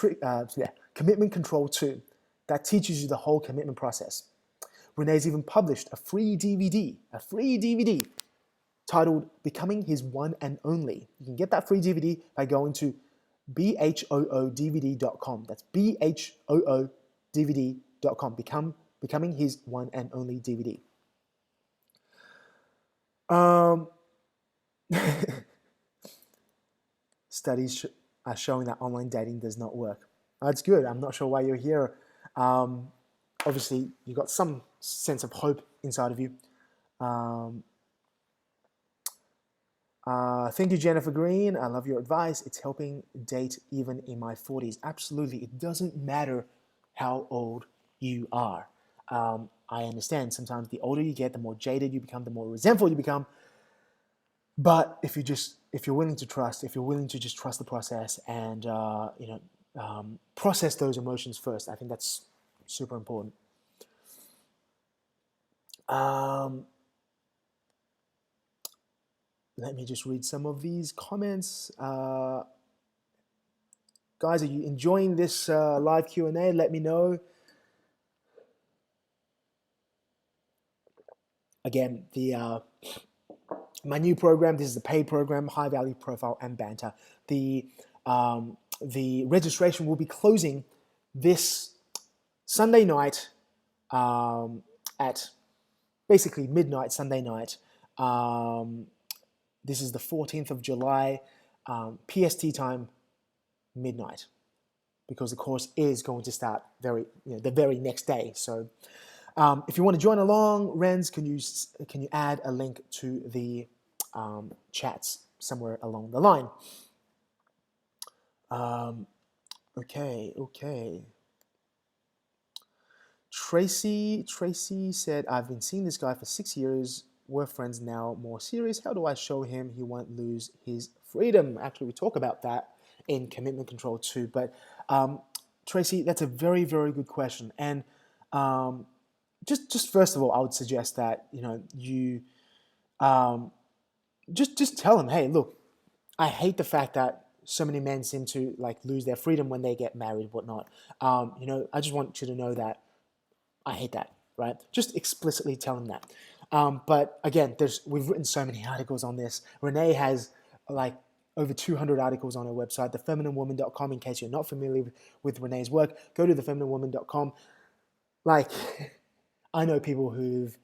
Control 2 that teaches you the whole commitment process. Renee's even published a free DVD titled Becoming His One and Only. You can get that free DVD by going to bhoodvd.com. That's bhoodvd.com. Becoming His One and Only DVD. Studies are showing that online dating does not work. That's good. I'm not sure why you're here. Obviously, you got some sense of hope inside of you. Thank you, Jennifer Green. I love your advice. It's helping date even in my 40s. Absolutely. It doesn't matter how old you are. I understand sometimes the older you get, the more jaded you become, the more resentful you become. But if you're willing to trust, if you're willing to just trust the process and process those emotions first, I think that's super important. Let me just read some of these comments. Guys, are you enjoying this live Q&A? Let me know. Again, my new program, this is a paid program, High Value Profile and Banter. The registration will be closing this Sunday night at basically midnight Sunday night. This is the 14th of July, PST time, midnight, because the course is going to start the very next day. So if you want to join along, Renz, can you add a link to the chats somewhere along the line? Okay. Tracy said, I've been seeing this guy for 6 years. We're friends now, more serious. How do I show him he won't lose his freedom? Actually, we talk about that in Commitment Control 2. But Tracy, that's a very, very good question. And just first of all, I would suggest that you just tell him, hey, look, I hate the fact that so many men seem to lose their freedom when they get married, whatnot. I just want you to know that I hate that, right? Just explicitly tell him that. But again, we've written so many articles on this. Renee has over 200 articles on her website, thefemininewoman.com. In case you're not familiar with Renee's work, go to thefemininewoman.com. I know people who've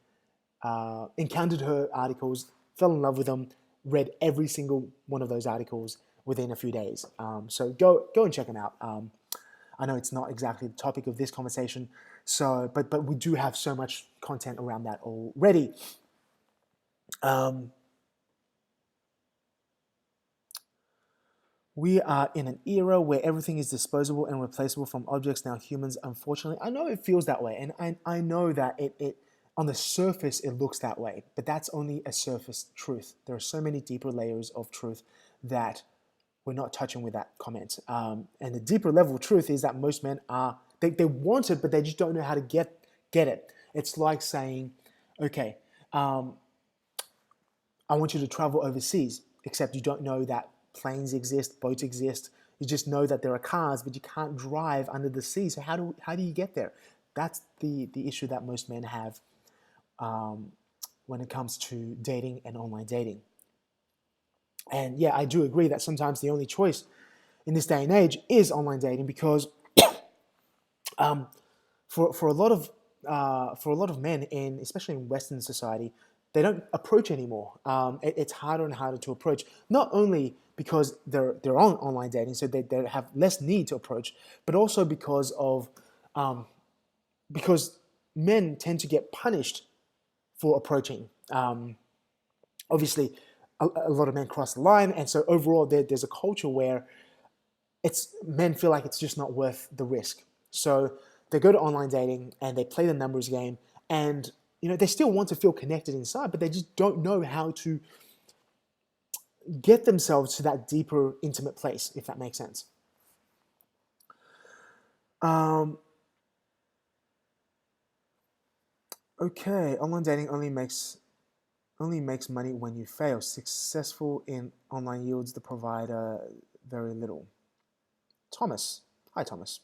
encountered her articles, fell in love with them, read every single one of those articles within a few days. So go and check them out. I know it's not exactly the topic of this conversation, but we do have so much content around that already. We are in an era where everything is disposable and replaceable from objects. Now humans, unfortunately, I know it feels that way, and I know that it on the surface it looks that way, but that's only a surface truth. There are so many deeper layers of truth that we're not touching with that comment. And the deeper level of truth is that most men they want it, but they just don't know how to get it. It's like saying, okay, I want you to travel overseas, except you don't know that planes exist, boats exist. You just know that there are cars, but you can't drive under the sea. So how do you get there? That's the issue that most men have when it comes to dating and online dating. And yeah, I do agree that sometimes the only choice in this day and age is online dating, because for a lot of men, especially in Western society, they don't approach anymore. It's harder and harder to approach, not only because they're on online dating, so they have less need to approach, but also because men tend to get punished for approaching. Obviously, a lot of men cross the line, and so overall there's a culture where men feel like it's just not worth the risk. So they go to online dating and they play the numbers game, and they still want to feel connected inside, but they just don't know how to get themselves to that deeper, intimate place, if that makes sense. Okay, online dating only makes money when you fail. Successful in online yields the provider very little. Thomas. Hi, Thomas.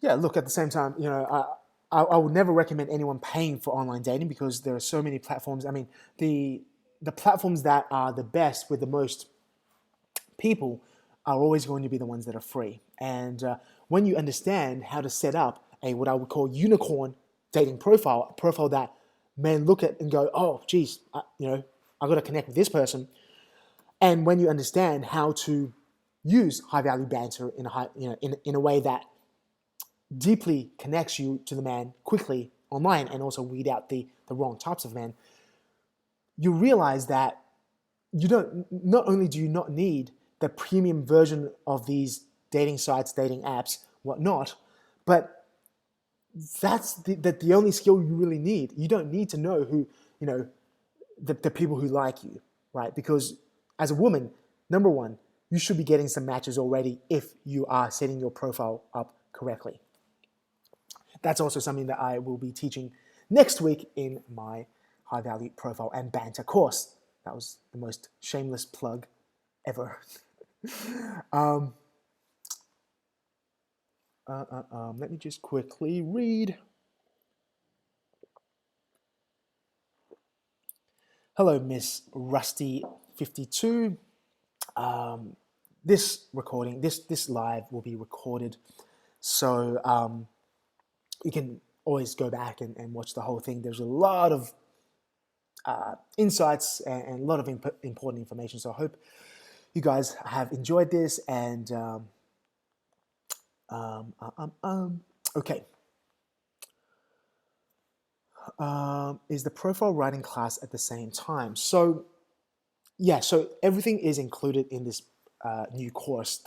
Yeah, look, at the same time, I would never recommend anyone paying for online dating because there are so many platforms. I mean, the platforms that are the best with the most people are always going to be the ones that are free. And when you understand how to set up what I would call unicorn dating profile, a profile that men look at and go, oh, geez, I got to connect with this person. And when you understand how to use high value banter in a way that deeply connects you to the man quickly online and also weed out the wrong types of men, you realize that not only do you not need the premium version of these dating sites, dating apps, whatnot, but that's the only skill you really need. You don't need to know who, the people who like you, right? Because as a woman, number one, you should be getting some matches already if you are setting your profile up correctly. That's also something that I will be teaching next week in my high value profile and banter course. That was the most shameless plug ever. Let me just quickly read. Hello, Miss Rusty52. This recording, this live will be recorded, so you can always go back and watch the whole thing. There's a lot of insights and a lot of important information. So I hope you guys have enjoyed this. And okay. Is the profile writing class at the same time? So yeah, so everything is included in this new course.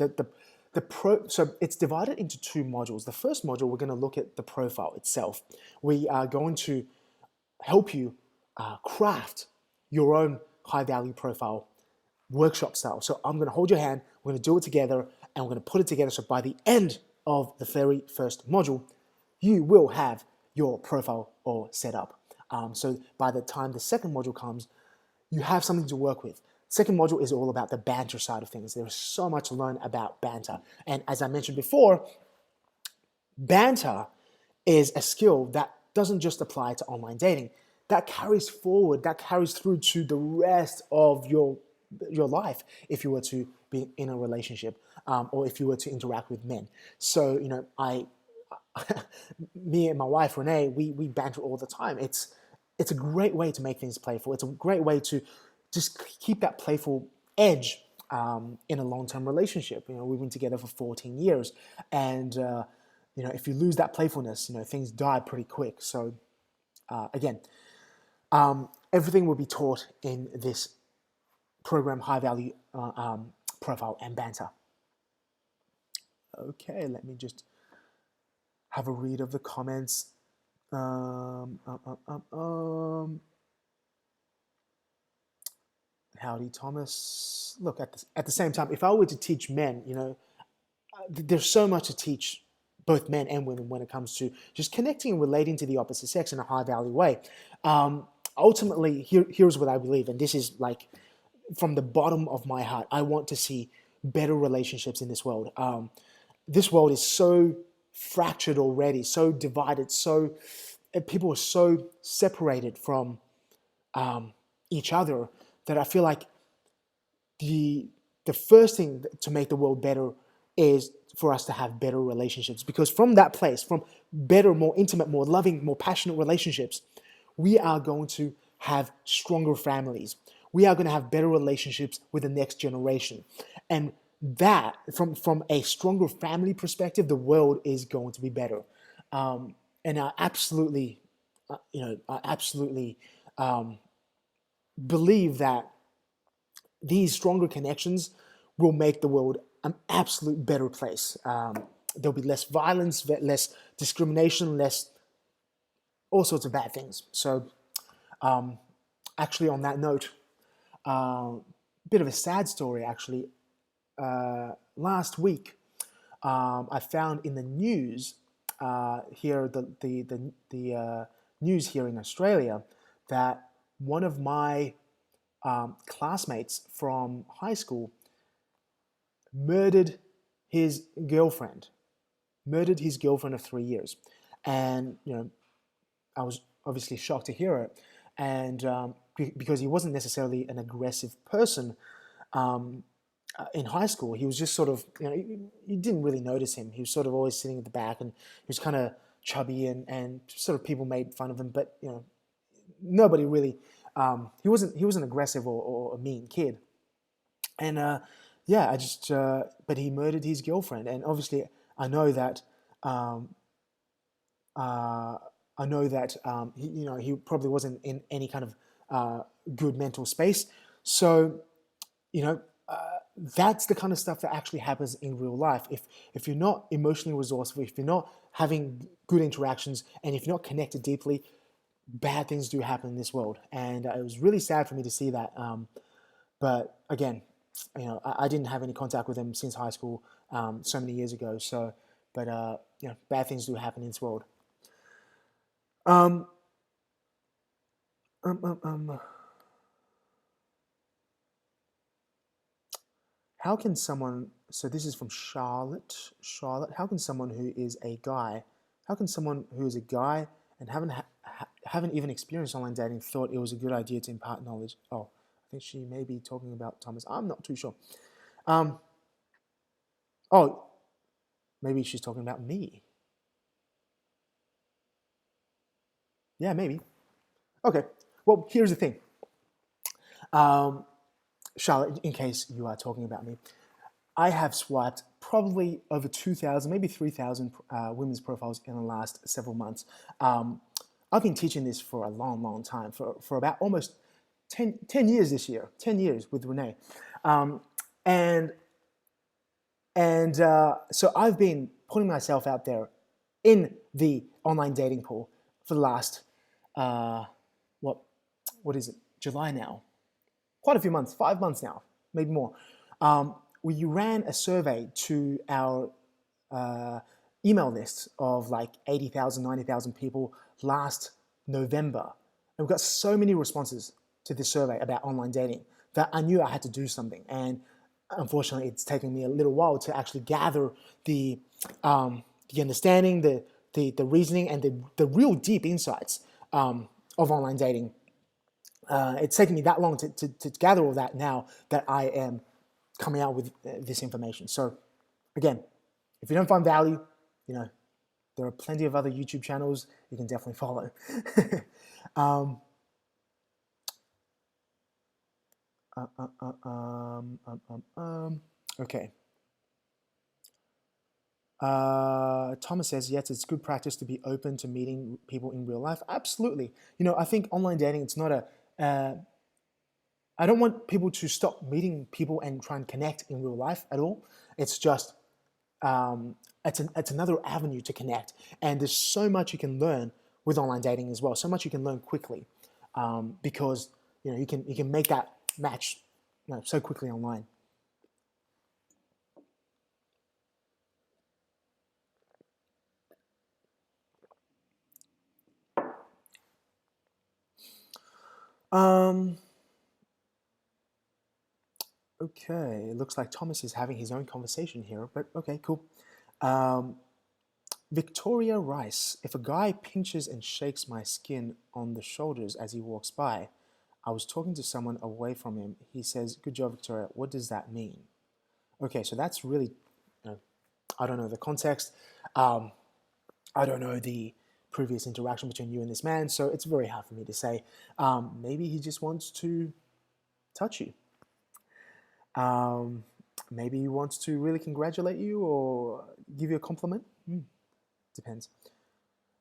So it's divided into two modules. The first module, we're going to look at the profile itself. We are going to help you craft your own high value profile workshop style. So I'm going to hold your hand, we're going to do it together, and we're going to put it together. So by the end of the very first module, you will have your profile all set up. So by the time the second module comes, you have something to work with. Second module is all about the banter side of things. There's so much to learn about banter. And as I mentioned before, banter is a skill that doesn't just apply to online dating. That carries forward, that carries through to the rest of your life if you were to be in a relationship or if you were to interact with men. So, me and my wife, Renee, we banter all the time. It's a great way to make things playful. It's a great way to just keep that playful edge in a long-term relationship. We've been together for 14 years. And, if you lose that playfulness, things die pretty quick. So, again, everything will be taught in this program, High Value Profile and Banter. Okay, let me just have a read of the comments. Howdy, Thomas. Look, at the same time, if I were to teach men, there's so much to teach both men and women when it comes to just connecting and relating to the opposite sex in a high-value way. Ultimately, here's what I believe, and this is like from the bottom of my heart. I want to see better relationships in this world. This world is so fractured already, so divided, people are so separated from each other that I feel like the first thing to make the world better is for us to have better relationships. Because from that place, from better, more intimate, more loving, more passionate relationships, we are going to have stronger families. We are going to have better relationships with the next generation. And that from a stronger family perspective, the world is going to be better. And I absolutely, I absolutely believe that these stronger connections will make the world an absolute better place. There'll be less violence, less discrimination, less all sorts of bad things. So, actually, on that note, bit of a sad story. Actually, last week, I found in the news here, the news here in Australia, that one of my classmates from high school murdered his girlfriend, of 3 years, and I was obviously shocked to hear it, and because he wasn't necessarily an aggressive person in high school, he was just sort of you didn't really notice him. He was sort of always sitting at the back, and he was kind of chubby, and sort of people made fun of him, but nobody really. He wasn't aggressive or a mean kid, and yeah, I just but he murdered his girlfriend, and obviously I know that he probably wasn't in any kind of good mental space. So that's the kind of stuff that actually happens in real life. If you're not emotionally resourceful, if you're not having good interactions, and if you're not connected deeply, bad things do happen in this world. And it was really sad for me to see that. But again, I didn't have any contact with him since high school, so many years ago. So, but bad things do happen in this world. How can someone? So this is from Charlotte. Charlotte, how can someone who is a guy? How can someone who is a guy and haven't even experienced online dating thought it was a good idea to impart knowledge? Oh, I think she may be talking about Thomas. I'm not too sure. Oh, maybe she's talking about me. Yeah, maybe. Okay. Well, here's the thing. Charlotte, in case you are talking about me, I have swiped probably over 2,000, maybe 3,000 women's profiles in the last several months. I've been teaching this for a long, long time, for about almost 10 years this year, 10 years with Renee. So I've been putting myself out there in the online dating pool for the last, what is it, July now? Quite a few months, 5 months now, maybe more. We ran a survey to our email list of like 80,000, 90,000 people last November. And we got so many responses to this survey about online dating that I knew I had to do something. And unfortunately, it's taken me a little while to actually gather the understanding, the reasoning, and the real deep insights of online dating. It's taken me that long to gather all that now that I am coming out with this information. So again, if you don't find value, there are plenty of other YouTube channels you can definitely follow. Okay. Thomas says, yes, it's good practice to be open to meeting people in real life. Absolutely. I think online dating, it's not I don't want people to stop meeting people and try and connect in real life at all. It's just, it's another avenue to connect. And there's so much you can learn with online dating as well. So much you can learn quickly because, you can make that match so quickly online. Okay, it looks like Thomas is having his own conversation here, but okay, cool. Victoria Rice, if a guy pinches and shakes my skin on the shoulders as he walks by, I was talking to someone away from him. He says, good job, Victoria. What does that mean? Okay, so that's really, I don't know the context. I don't know the previous interaction between you and this man, so it's very hard for me to say. Maybe he just wants to touch you. maybe he wants to really congratulate you or give you a compliment. Depends.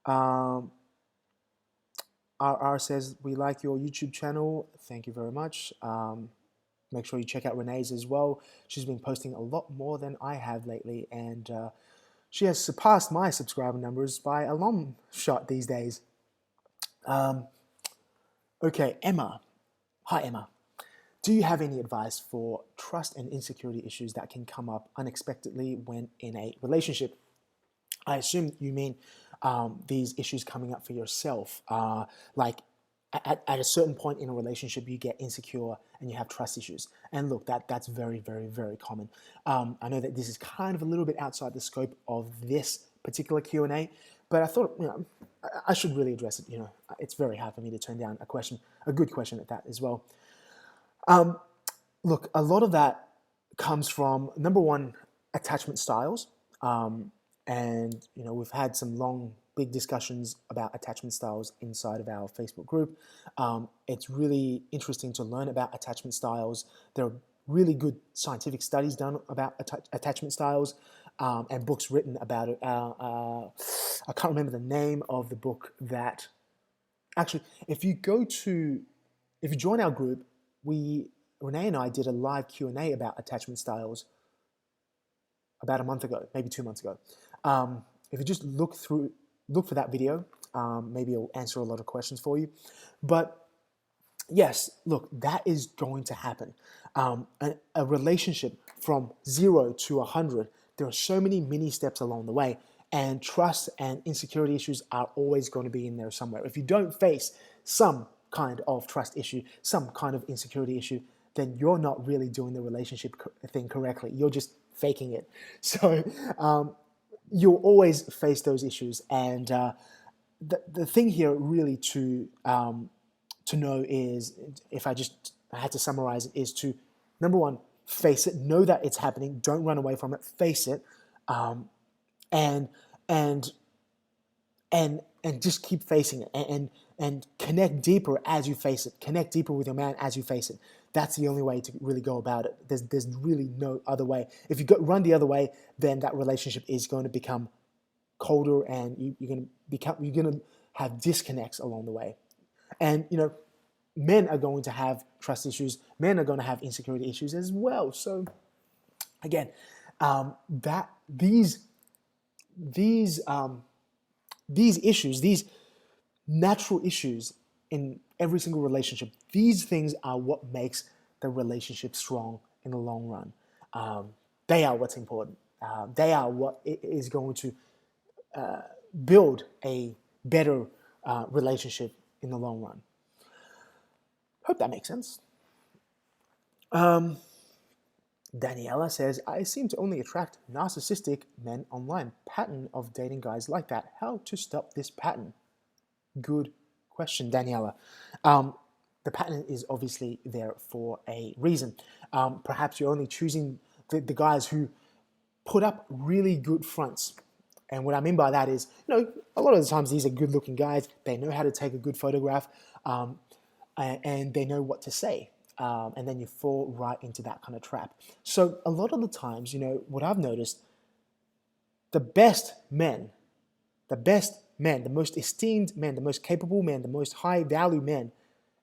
RR says, we like your YouTube channel. Thank you very much. Make sure you check out Renee's as well. She's been posting a lot more than I have lately, and she has surpassed my subscriber numbers by a long shot these days. Okay, Emma. Hi, Emma. Do you have any advice for trust and insecurity issues that can come up unexpectedly when in a relationship? I assume you mean these issues coming up for yourself. Like at a certain point in a relationship, you get insecure and you have trust issues. And look, that's very, very, very common. I know that this is kind of a little bit outside the scope of this particular Q&A, but I thought, I should really address it. It's very hard for me to turn down a good question at that as well. Look, a lot of that comes from, number one, attachment styles. And, we've had some long, big discussions about attachment styles inside of our Facebook group. It's really interesting to learn about attachment styles. There are really good scientific studies done about attachment styles and books written about it. I can't remember the name of the book that... Actually, if you join our group, Renee and I did a live Q&A about attachment styles about a month ago, maybe 2 months ago. If you just look for that video, maybe it'll answer a lot of questions for you. But yes, look, that is going to happen. A relationship from 0 to 100, there are so many mini steps along the way, and trust and insecurity issues are always going to be in there somewhere. If you don't face some kind of trust issue, some kind of insecurity issue, then you're not really doing the relationship thing correctly. You're just faking it. So you'll always face those issues. And the thing here really to know is, if I had to summarize it, is to, number one, face it, know that it's happening, don't run away from it, face it, and just keep facing it, and connect deeper as you face it. Connect deeper with your man as you face it. That's the only way to really go about it. There's really no other way. If you run the other way, then that relationship is going to become colder, and you're going to have disconnects along the way. And men are going to have trust issues. Men are going to have insecurity issues as well. So again, these issues, these natural issues in every single relationship, these things are what makes the relationship strong in the long run. They are what's important. They are what is going to build a better relationship in the long run. Hope that makes sense. Daniela says, I seem to only attract narcissistic men online. Pattern of dating guys like that. How to stop this pattern? Good question, Daniela. The pattern is obviously there for a reason. Perhaps you're only choosing the guys who put up really good fronts. And what I mean by that is, a lot of the times these are good-looking guys. They know how to take a good photograph, and they know what to say. And then you fall right into that kind of trap. So a lot of the times, what I've noticed, the best men, the most esteemed men, the most capable men, the most high-value men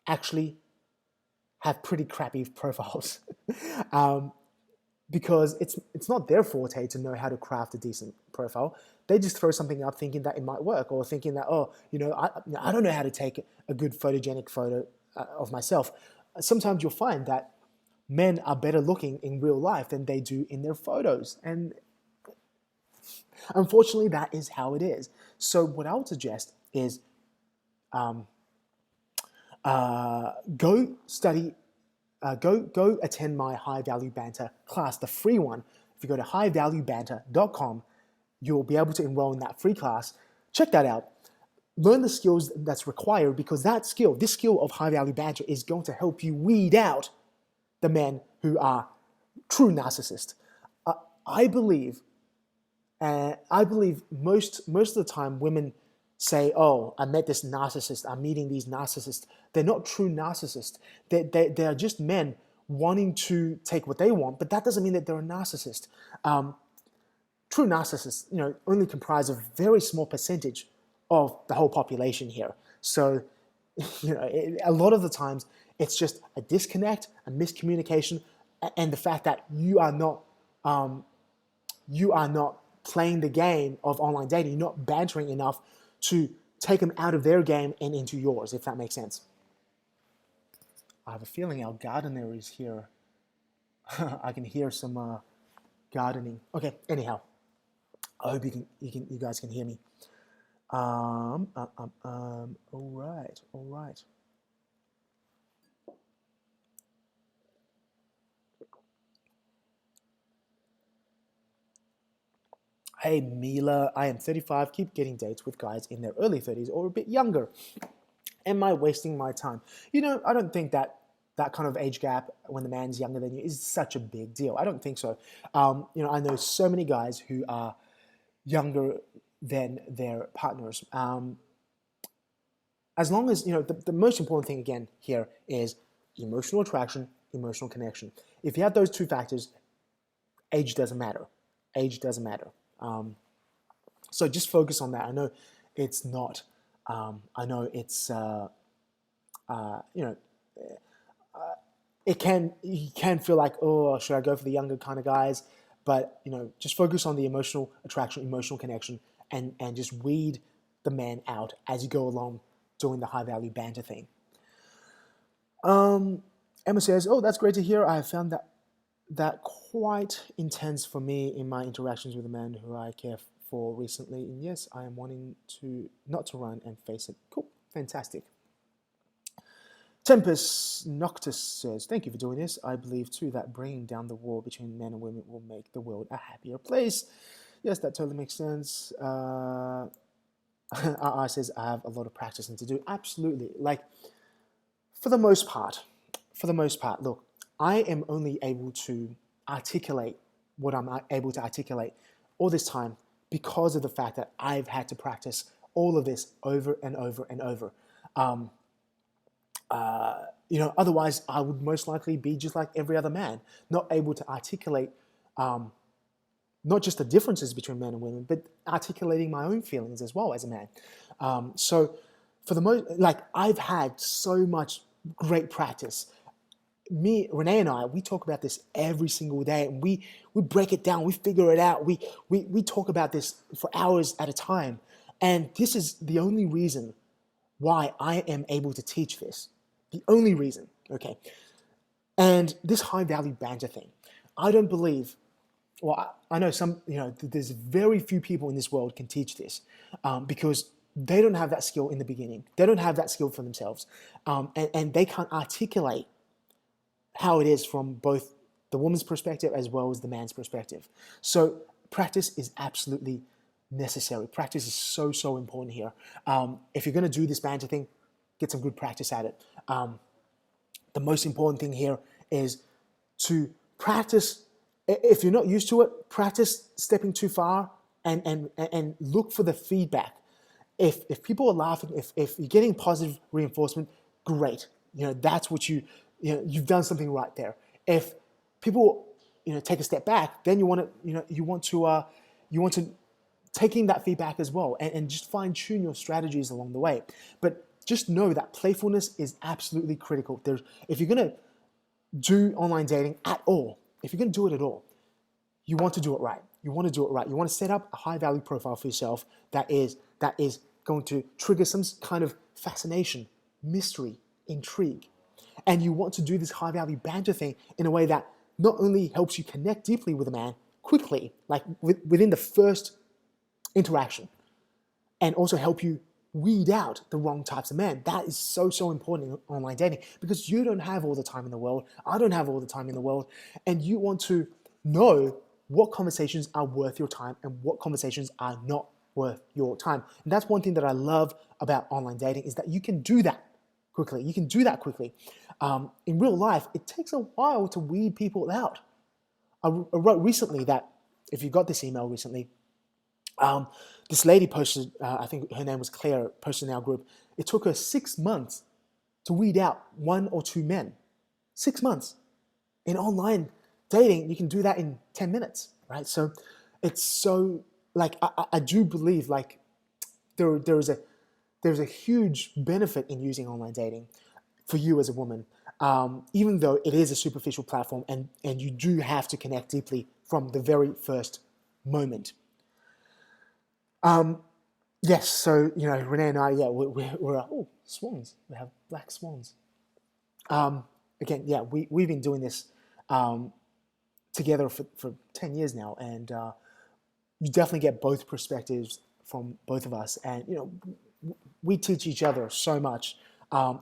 actually have pretty crappy profiles. Because it's not their forte to know how to craft a decent profile. They just throw something up thinking that it might work, or thinking that, I don't know how to take a good photogenic photo of myself. Sometimes you'll find that men are better looking in real life than they do in their photos. And unfortunately, that is how it is. So what I would suggest is go study, go attend my High Value Banter class, the free one. If you go to highvaluebanter.com, you'll be able to enroll in that free class. Check that out. Learn the skills that's required, because this skill of high value banter is going to help you weed out the men who are true narcissists. I believe most of the time women say, oh, I met this narcissist, I'm meeting these narcissists. They're not true narcissists. They are just men wanting to take what they want, but that doesn't mean that they're a narcissist. True narcissists, only comprise a very small percentage of the whole population here. So, a lot of the times it's just a disconnect, a miscommunication, and the fact that you are not playing the game of online dating. You're not bantering enough to take them out of their game and into yours, if that makes sense. I have a feeling our gardener is here. I can hear some gardening. Okay, anyhow, I hope you guys can hear me. All right. Hey Mila, I am 35, keep getting dates with guys in their early 30s or a bit younger. Am I wasting my time? I don't think that kind of age gap when the man's younger than you is such a big deal. I don't think so. I know so many guys who are younger than their partners. As long as, the most important thing again here is emotional attraction, emotional connection. If you have those two factors, age doesn't matter. Age doesn't matter. So just focus on that. I know it's not. I know it's. You can feel like, oh, should I go for the younger kind of guys? But just focus on the emotional attraction, emotional connection, and just weed the man out as you go along doing the high value banter thing. Emma says, oh, that's great to hear. I have found that quite intense for me in my interactions with a man who I care for recently. And yes, I am wanting to not to run and face it. Cool, fantastic. Tempest Noctis says, thank you for doing this. I believe too that bringing down the wall between men and women will make the world a happier place. Yes, that totally makes sense. RR says, I have a lot of practicing to do. Absolutely. Like, for the most part, look, I am only able to articulate what I'm able to articulate all this time because of the fact that I've had to practice all of this over and over and over. Otherwise I would most likely be just like every other man, not able to articulate not just the differences between men and women, but articulating my own feelings as well as a man. So for the most, I've had so much great practice. Me, Renee and I, we talk about this every single day, and we break it down, we figure it out, we talk about this for hours at a time. And this is the only reason why I am able to teach this. The only reason, okay? And this high value banter thing, I don't believe, well, I know there's very few people in this world can teach this because they don't have that skill in the beginning. They don't have that skill for themselves. And they can't articulate how it is from both the woman's perspective as well as the man's perspective. So practice is absolutely necessary. Practice is so, so important here. If you're going to do this banter thing, get some good practice at it. The most important thing here is to practice. If you're not used to it, practice stepping too far and look for the feedback. If people are laughing, if you're getting positive reinforcement, great. That's what you've done something right there. If people take a step back, then you want to taking that feedback as well and just fine tune your strategies along the way. But just know that playfulness is absolutely critical. If you're gonna do online dating at all, if you're gonna do it at all, you want to do it right. You want to set up a high value profile for yourself that is going to trigger some kind of fascination, mystery, intrigue. And you want to do this high value banter thing in a way that not only helps you connect deeply with a man quickly, like within the first interaction, and also help you weed out the wrong types of men. That is so, so important in online dating because you don't have all the time in the world. I don't have all the time in the world. And you want to know what conversations are worth your time and what conversations are not worth your time. And that's one thing that I love about online dating is that you can do that quickly. You can do that quickly. In real life, it takes a while to weed people out. I wrote recently that, if you got this email recently, this lady posted, I think her name was Claire, posted in our group. It took her 6 months to weed out 1 or 2 men. 6 months. in online dating, you can do that in 10 minutes, right? So it's so, like, I do believe, like, there's a huge benefit in using online dating for you as a woman, even though it is a superficial platform, and you do have to connect deeply from the very first moment. Yes, so, Renee and I, yeah, we're swans. We have black swans. Again, yeah, we've been doing this together for 10 years now, and you definitely get both perspectives from both of us, and we teach each other so much.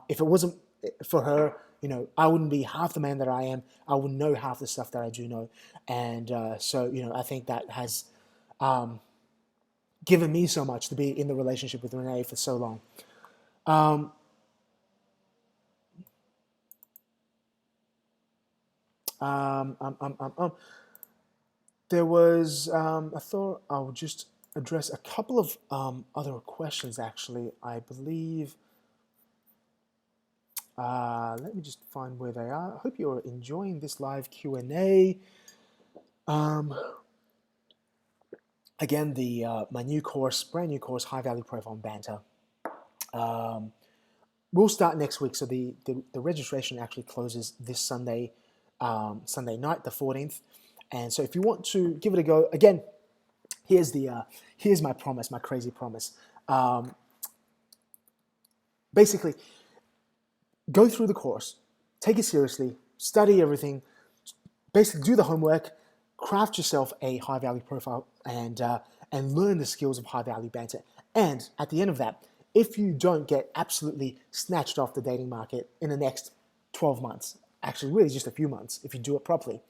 If it wasn't for her, I wouldn't be half the man that I am. I wouldn't know half the stuff that I do know, and so I think that has given me so much to be in the relationship with Renee for so long. There was, I thought I would just address a couple of other questions, actually. I believe, let me just find where they are. I hope you're enjoying this live Q&A. Again, my new course, brand new course, High Value Profile and Banter. We'll start next week, so the registration actually closes this Sunday, Sunday night, the 14th. And so if you want to give it a go, again, here's my promise, my crazy promise. Basically, go through the course, take it seriously, study everything, basically do the homework, craft yourself a high value profile, and learn the skills of high value banter. And at the end of that, if you don't get absolutely snatched off the dating market in the next 12 months, actually really just a few months, if you do it properly,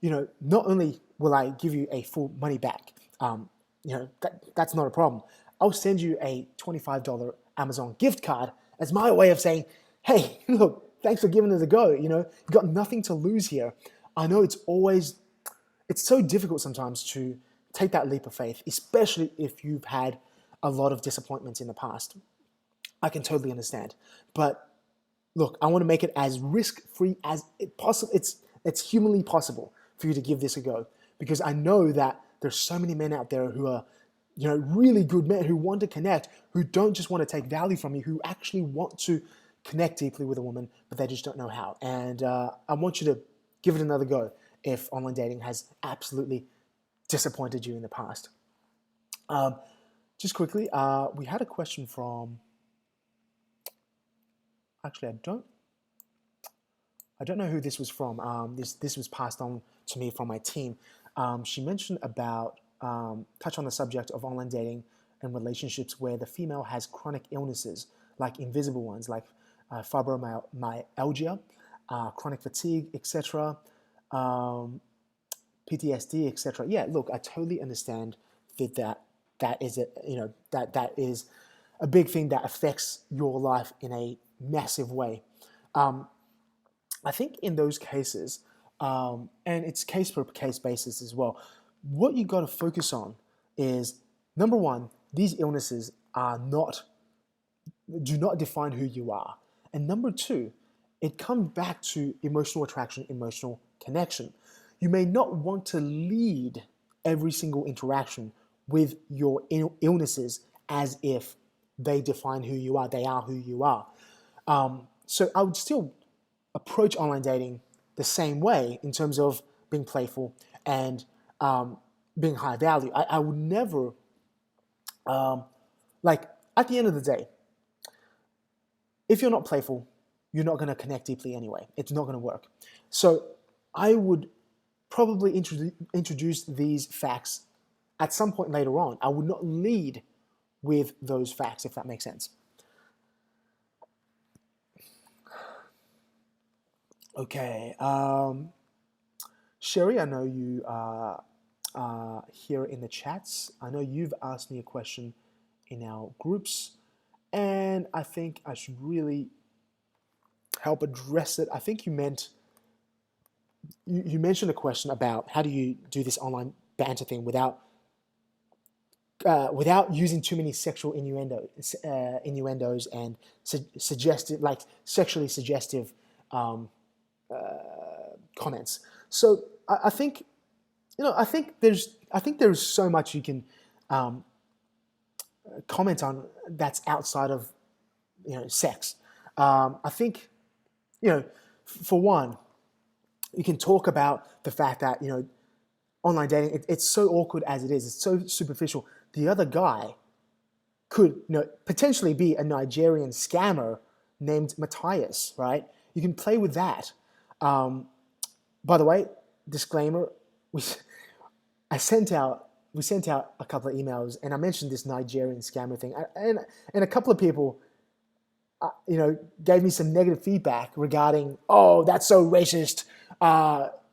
not only will I give you a full money back, that's not a problem. I'll send you a $25 Amazon gift card as my way of saying, hey, look, thanks for giving it a go. You've got nothing to lose here. I know it's so difficult sometimes to take that leap of faith, especially if you've had a lot of disappointments in the past. I can totally understand. But look, I want to make it as risk-free as possible. It's humanly possible for you to give this a go, because I know that there's so many men out there who are, really good men who want to connect, who don't just want to take value from you, who actually want to connect deeply with a woman, but they just don't know how. And I want you to give it another go if online dating has absolutely disappointed you in the past. Just quickly, we had a question from, actually, I don't know who this was from. This was passed on to me from my team. She mentioned about, touch on the subject of online dating and relationships where the female has chronic illnesses, like invisible ones, like fibromyalgia, chronic fatigue, etc., PTSD, etc. Yeah, look, I totally understand that is a big thing that affects your life in a massive way. I think in those cases, and it's case per case basis as well, what you got to focus on is, number one, these illnesses do not define who you are. And number two, it comes back to emotional attraction, emotional connection. You may not want to lead every single interaction with your illnesses as if they define who you are, they are who you are. So I would still approach online dating the same way in terms of being playful and being high value. I would never, at the end of the day, if you're not playful, you're not going to connect deeply anyway. It's not going to work. So I would probably introduce these facts at some point later on. I would not lead with those facts, if that makes sense. Okay. Sherry, I know you are here in the chats. I know you've asked me a question in our groups, and I think I should really help address it. I think you mentioned a question about how do you do this online banter thing without using too many sexual innuendos and suggestive, like sexually suggestive comments. So I think, I think there's so much you can comment on that's outside of sex. I think for one, you can talk about the fact that online dating, it's so awkward as it is. It's so superficial. The other guy could potentially be a Nigerian scammer named Matthias, right? You can play with that. By the way, disclaimer: we sent out a couple of emails, and I mentioned this Nigerian scammer thing, and a couple of people, gave me some negative feedback regarding, oh, that's so racist.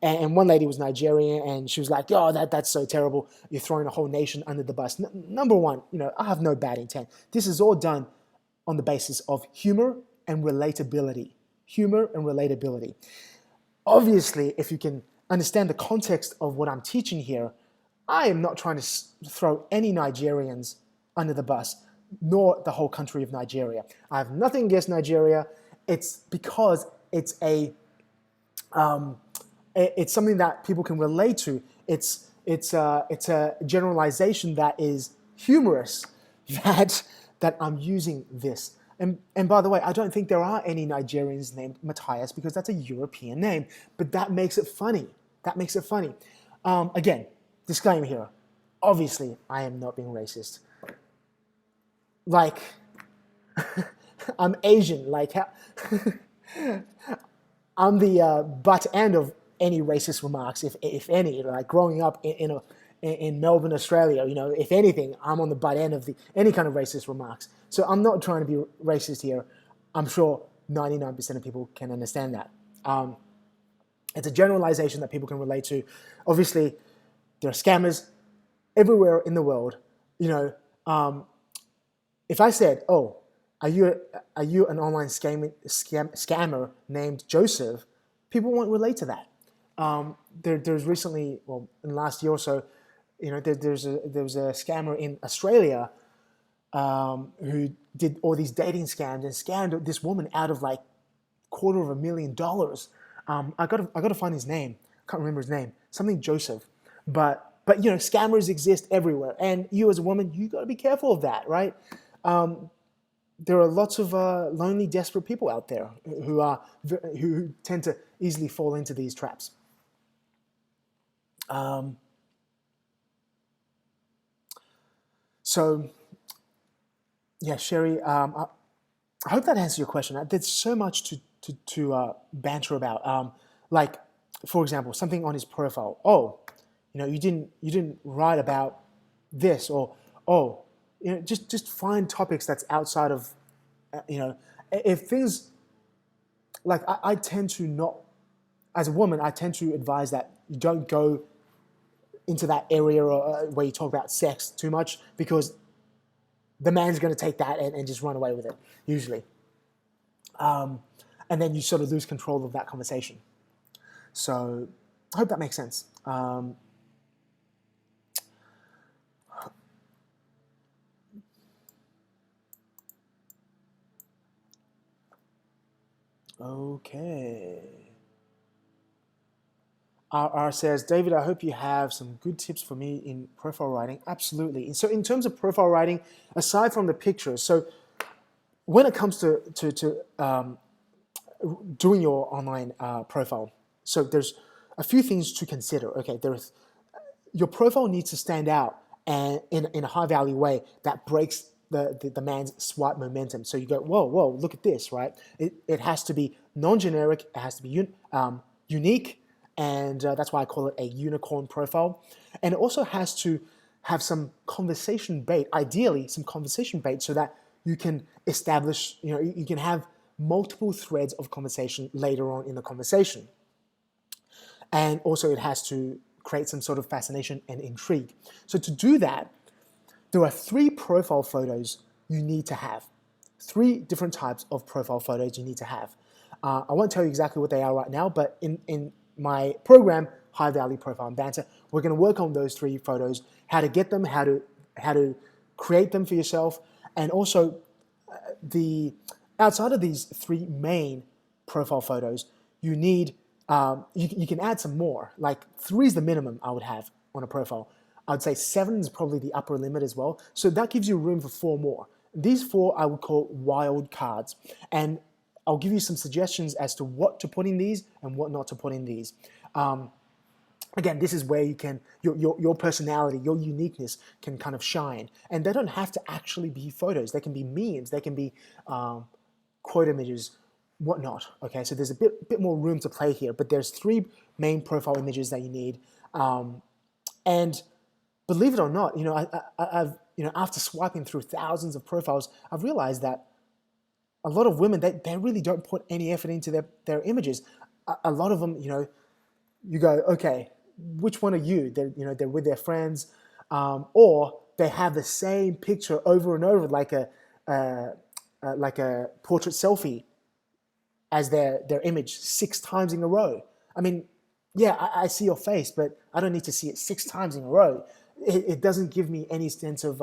And one lady was Nigerian, and she was like, "Oh, that's so terrible. You're throwing a whole nation under the bus." Number one, I have no bad intent. This is all done on the basis of humor and relatability. Humor and relatability. Obviously, if you can understand the context of what I'm teaching here, I am not trying to throw any Nigerians under the bus, nor the whole country of Nigeria. I have nothing against Nigeria. It's because it's something that people can relate to. It's a generalization that is humorous that I'm using this. And by the way, I don't think there are any Nigerians named Matthias because that's a European name. But that makes it funny. Again, disclaimer here. Obviously, I am not being racist. Like, I'm Asian. Like, I'm the butt end of any racist remarks, if any. Like growing up in Melbourne, Australia, if anything, I'm on the butt end of any kind of racist remarks. So I'm not trying to be racist here. I'm sure 99% of people can understand that. It's a generalization that people can relate to. Obviously, there are scammers everywhere in the world. If I said, "Oh, are you an online scammer named Joseph?" people won't relate to that. There's recently, well, in the last year or so, there was a scammer in Australia who did all these dating scams and scammed this woman out of like $250,000. I got to find his name. I can't remember his name. Something Joseph. But scammers exist everywhere, and you as a woman, you got to be careful of that, right? There are lots of lonely, desperate people out there who tend to easily fall into these traps. So, yeah, Sherry, I hope that answers your question. There's so much to banter about. Like, for example, something on his profile. Oh, you didn't write about this, or oh, just find topics that's outside of, if things like I tend to not, as a woman, I tend to advise that you don't go into that area where you talk about sex too much, because the man's going to take that and just run away with it, usually. And then you sort of lose control of that conversation. So I hope that makes sense. Okay. RR says, David, I hope you have some good tips for me in profile writing. Absolutely. So in terms of profile writing, aside from the pictures, so when it comes to doing your online profile, so there's a few things to consider. Okay, your profile needs to stand out and in a high value way that breaks the man's swipe momentum. So you go, whoa, look at this, right? It has to be non-generic. It has to be unique. And that's why I call it a unicorn profile. And it also has to have some conversation bait, ideally some conversation bait, so that you can establish, you can have multiple threads of conversation later on in the conversation. And also it has to create some sort of fascination and intrigue. So to do that, there are 3 profile photos you need to have. 3 different types of profile photos you need to have. I won't tell you exactly what they are right now, but in my program, High Value Profile and Banter, we're going to work on those 3 photos, how to get them, how to create them for yourself, and also outside of these 3 main profile photos, you need You can add some more. Like 3 is the minimum I would have on a profile. I'd say 7 is probably the upper limit as well. So that gives you room for 4 more. These 4 I would call wild cards. And I'll give you some suggestions as to what to put in these and what not to put in these. Again, this is where you can, your personality, your uniqueness can kind of shine. And they don't have to actually be photos. They can be memes. They can be quote images, whatnot. Okay, so there's a bit more room to play here. But there's 3 main profile images that you need. And believe it or not, I've after swiping through thousands of profiles, I've realized that a lot of women, they really don't put any effort into their images. A lot of them, you go, okay, which one are you? They're with their friends, or they have the same picture over and over, like a portrait selfie as their image 6 times in a row. I mean, yeah, I see your face, but I don't need to see it 6 times in a row. It doesn't give me any sense of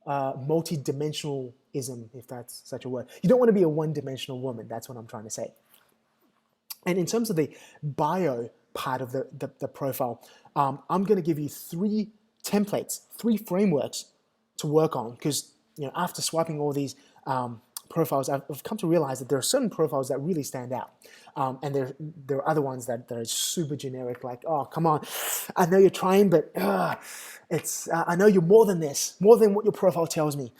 multi-dimensionalism, if that's such a word. You don't want to be a one-dimensional woman. That's what I'm trying to say. And in terms of the bio part of the profile, I'm going to give you 3 templates, 3 frameworks to work on, because after swiping all these profiles, I've come to realize that there are certain profiles that really stand out, and there are other ones that are super generic, like, oh, come on, I know you're trying, but I know you're more than this, more than what your profile tells me.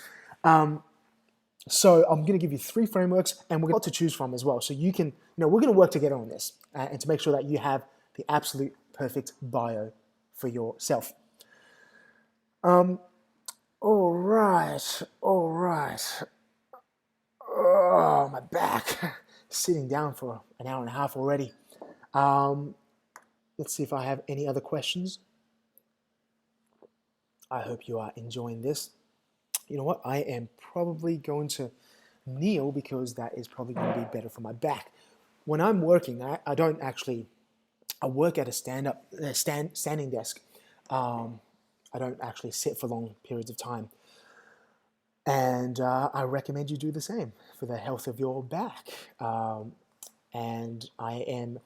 So I'm going to give you 3 frameworks, and we're going to choose from as well. So you can, we're going to work together on this, and to make sure that you have the absolute perfect bio for yourself. All right. Oh, my back. Sitting down for an hour and a half already. Let's see if I have any other questions. I hope you are enjoying this. You know what? I am probably going to kneel, because that is probably going to be better for my back. When I'm working, I don't actually, I work at a standing desk. I don't actually sit for long periods of time. And I recommend you do the same for the health of your back. And I am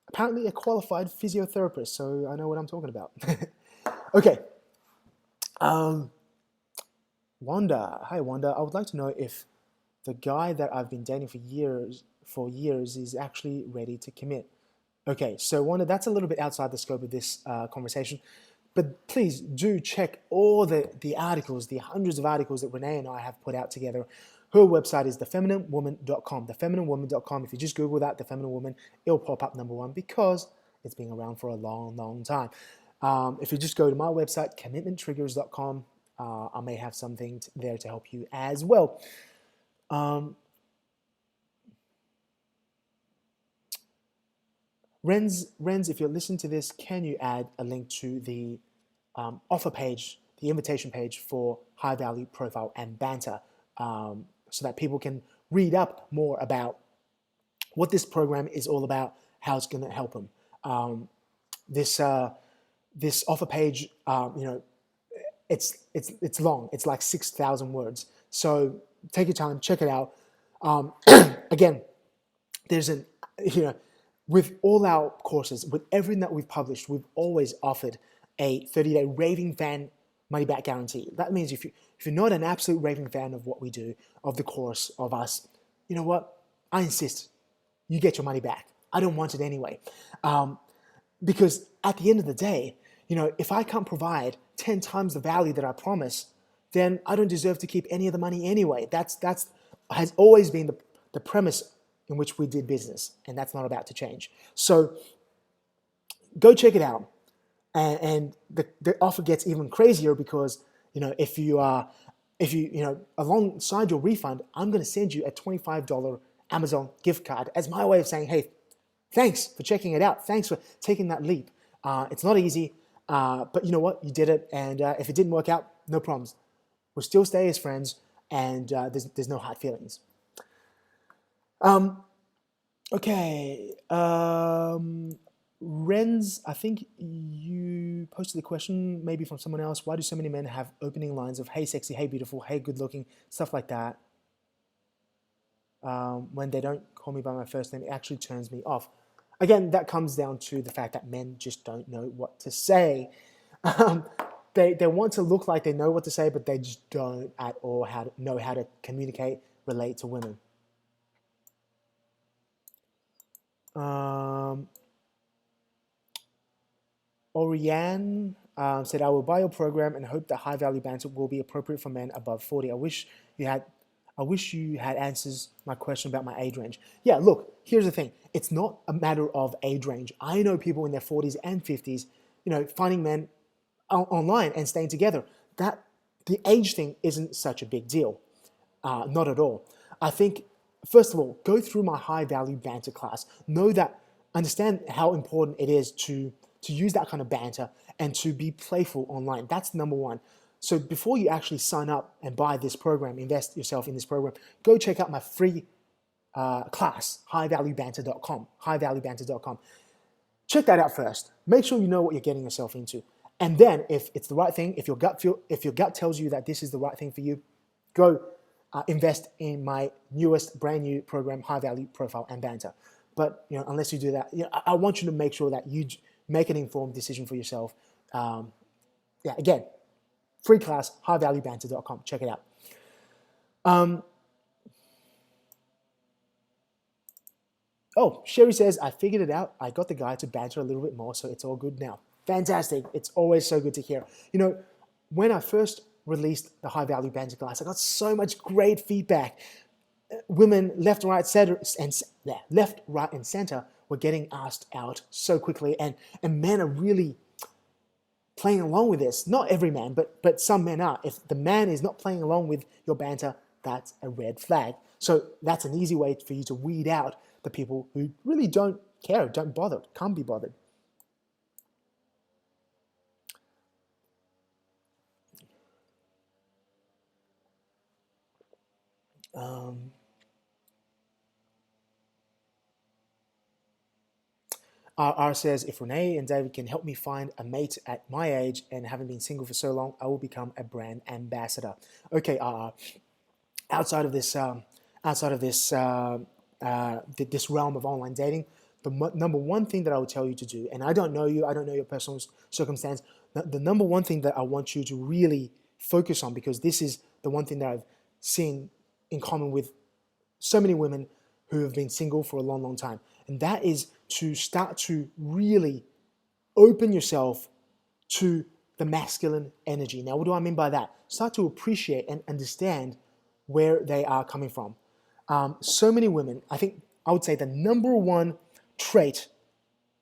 apparently a qualified physiotherapist, so I know what I'm talking about. Okay. Wanda, hi Wanda. I would like to know if the guy that I've been dating for years is actually ready to commit. Okay, so Wanda, that's a little bit outside the scope of this conversation, but please do check all the articles, the hundreds of articles that Renee and I have put out together. Her website is thefemininewoman.com. Thefemininewoman.com. If you just Google that, The Feminine Woman, it'll pop up #1, because it's been around for a long, long time. If you just go to my website, commitmenttriggers.com, I may have something there to help you as well. Renz, if you're listening to this, can you add a link to the offer page, the invitation page for High Value Profile and Banter, so that people can read up more about what this program is all about, how it's going to help them. This offer page, it's long. It's like 6,000 words. So take your time, check it out. Again, there's with all our courses, with everything that we've published, we've always offered a 30-day raving fan money back guarantee. That means if you're not an absolute raving fan of what we do, of the course, of us, you know what? I insist. You get your money back. I don't want it anyway. Because at the end of the day, if I can't provide 10 times the value that I promise, then I don't deserve to keep any of the money anyway. That's has always been the premise in which we did business, and that's not about to change. So go check it out. And the offer gets even crazier, because if you alongside your refund, I'm going to send you a $25 Amazon gift card as my way of saying, hey, thanks for checking it out. Thanks for taking that leap. It's not easy, but you know what? You did it, and if it didn't work out, no problems. We'll still stay as friends, and there's no hard feelings. Okay. Renz, I think you posted the question maybe from someone else. Why do so many men have opening lines of, hey, sexy, hey, beautiful, hey, good looking, stuff like that? when they don't call me by my first name, it actually turns me off. Again, that comes down to the fact that men just don't know what to say. They want to look like they know what to say, but they just don't at all know how to communicate, relate to women. Oriane said, I will buy your program and hope that high value banter will be appropriate for men above 40. I wish you had answers my question about my age range. Yeah, look, here's the thing. It's not a matter of age range. I know people in their 40s and 50s, finding men online and staying together. That the age thing isn't such a big deal. Not at all. I think, first of all, go through my high value banter class. Understand how important it is to use that kind of banter and to be playful online. That's number one. So before you actually sign up and buy this program, invest yourself in this program, go check out my free class, highvaluebanter.com, highvaluebanter.com. Check that out first. Make sure you know what you're getting yourself into. And then if it's the right thing, if your gut tells you that this is the right thing for you, go invest in my brand new program, High Value Profile and Banter. But unless you do that, I want you to make sure that you make an informed decision for yourself. Again, free class, highvaluebanter.com. Check it out. Sherry says, I figured it out. I got the guy to banter a little bit more, so it's all good now. Fantastic. It's always so good to hear. When I first released the High Value Banter class, I got so much great feedback. Women left, right, and center were getting asked out so quickly, and men are really playing along with this. Not every man, but some men are. If the man is not playing along with your banter, that's a red flag. So that's an easy way for you to weed out the people who really don't care, don't bother, can't be bothered. R says, if Renee and David can help me find a mate at my age and haven't been single for so long, I will become a brand ambassador. Okay, outside of this this realm of online dating, the number one thing that I would tell you to do, and I don't know you, I don't know your personal circumstance, the number one thing that I want you to really focus on, because this is the one thing that I've seen in common with so many women who have been single for a long, long time, and that is to start to really open yourself to the masculine energy. Now, what do I mean by that? Start to appreciate and understand where they are coming from. So many women, I would say the number one trait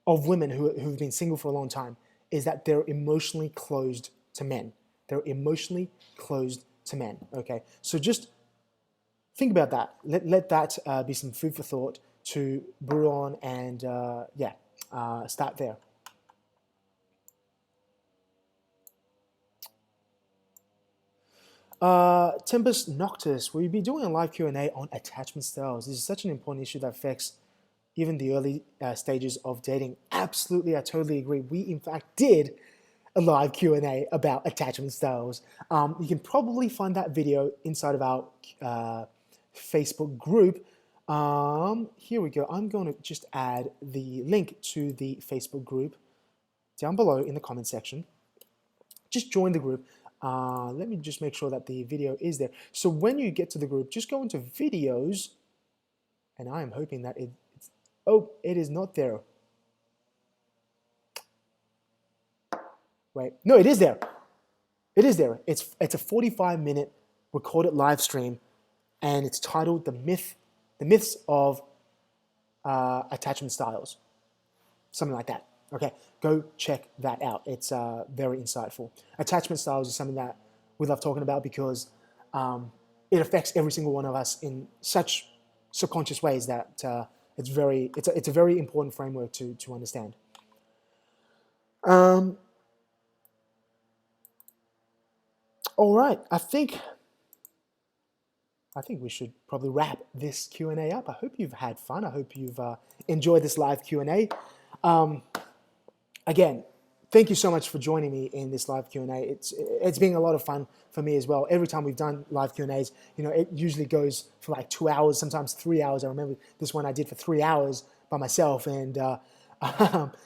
of women who've been single for a long time is that they're emotionally closed to men. They're emotionally closed to men, okay? So just think about that. Let that be some food for thought to brew on and, start there. Tempest Noctis, will you be doing a live Q&A on attachment styles? This is such an important issue that affects even the early stages of dating. Absolutely, I totally agree. We, in fact, did a live Q&A about attachment styles. You can probably find that video inside of our Facebook group. Here we go. I'm going to just add the link to the Facebook group down below in the comment section. Just join the group. Let me just make sure that the video is there. So when you get to the group, just go into videos, and I am hoping that it is not there. Wait, no, it is there. It is there. It's a 45-minute recorded live stream, and it's titled "The Myths of Attachment Styles," something like that. Okay, go check that out. It's very insightful. Attachment styles is something that we love talking about because it affects every single one of us in such subconscious ways that it's a very important framework to understand. All right, I think we should probably wrap this Q&A up. I hope you've had fun. I hope you've enjoyed this live Q&A. Again, thank you so much for joining me in this live Q&A. It's been a lot of fun for me as well. Every time we've done live Q&As, it usually goes for like 2 hours, sometimes 3 hours. I remember this one I did for 3 hours by myself. And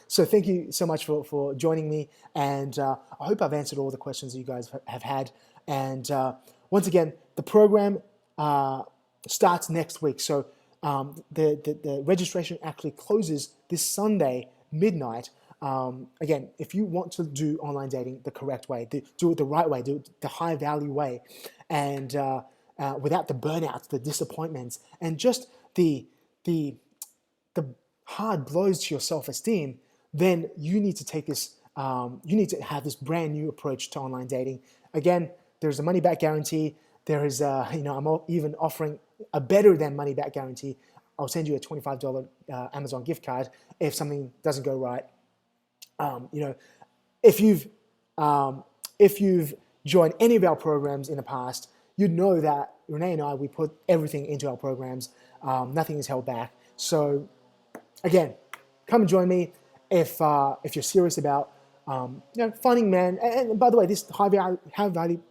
so thank you so much for joining me. And I hope I've answered all the questions that you guys have had. And once again, the program starts next week. So the registration actually closes this Sunday, midnight. Again, if you want to do online dating the correct way, do it the right way, do it the high value way, and without the burnouts, the disappointments, and just the hard blows to your self-esteem, then you need to take this. You need to have this brand new approach to online dating. Again, there's a money-back guarantee. There is, I'm even offering a better than money-back guarantee. I'll send you a $25 Amazon gift card if something doesn't go right. If you've joined any of our programs in the past, you'd know that Renee and I, we put everything into our programs. Nothing is held back. So again, come and join me if you're serious about finding men. And by the way, this high value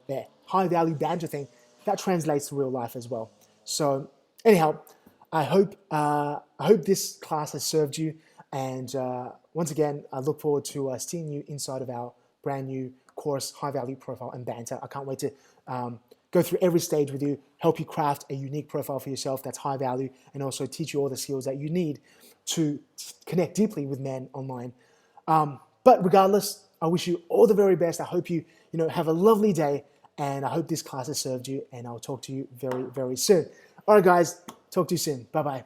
banter thing, that translates to real life as well. So anyhow, I hope this class has served you. And once again, I look forward to seeing you inside of our brand new course, High Value Profile and Banter. I can't wait to go through every stage with you, help you craft a unique profile for yourself that's high value, and also teach you all the skills that you need to connect deeply with men online. But regardless, I wish you all the very best. I hope you have a lovely day, and I hope this class has served you, and I'll talk to you very, very soon. All right, guys, talk to you soon. Bye-bye.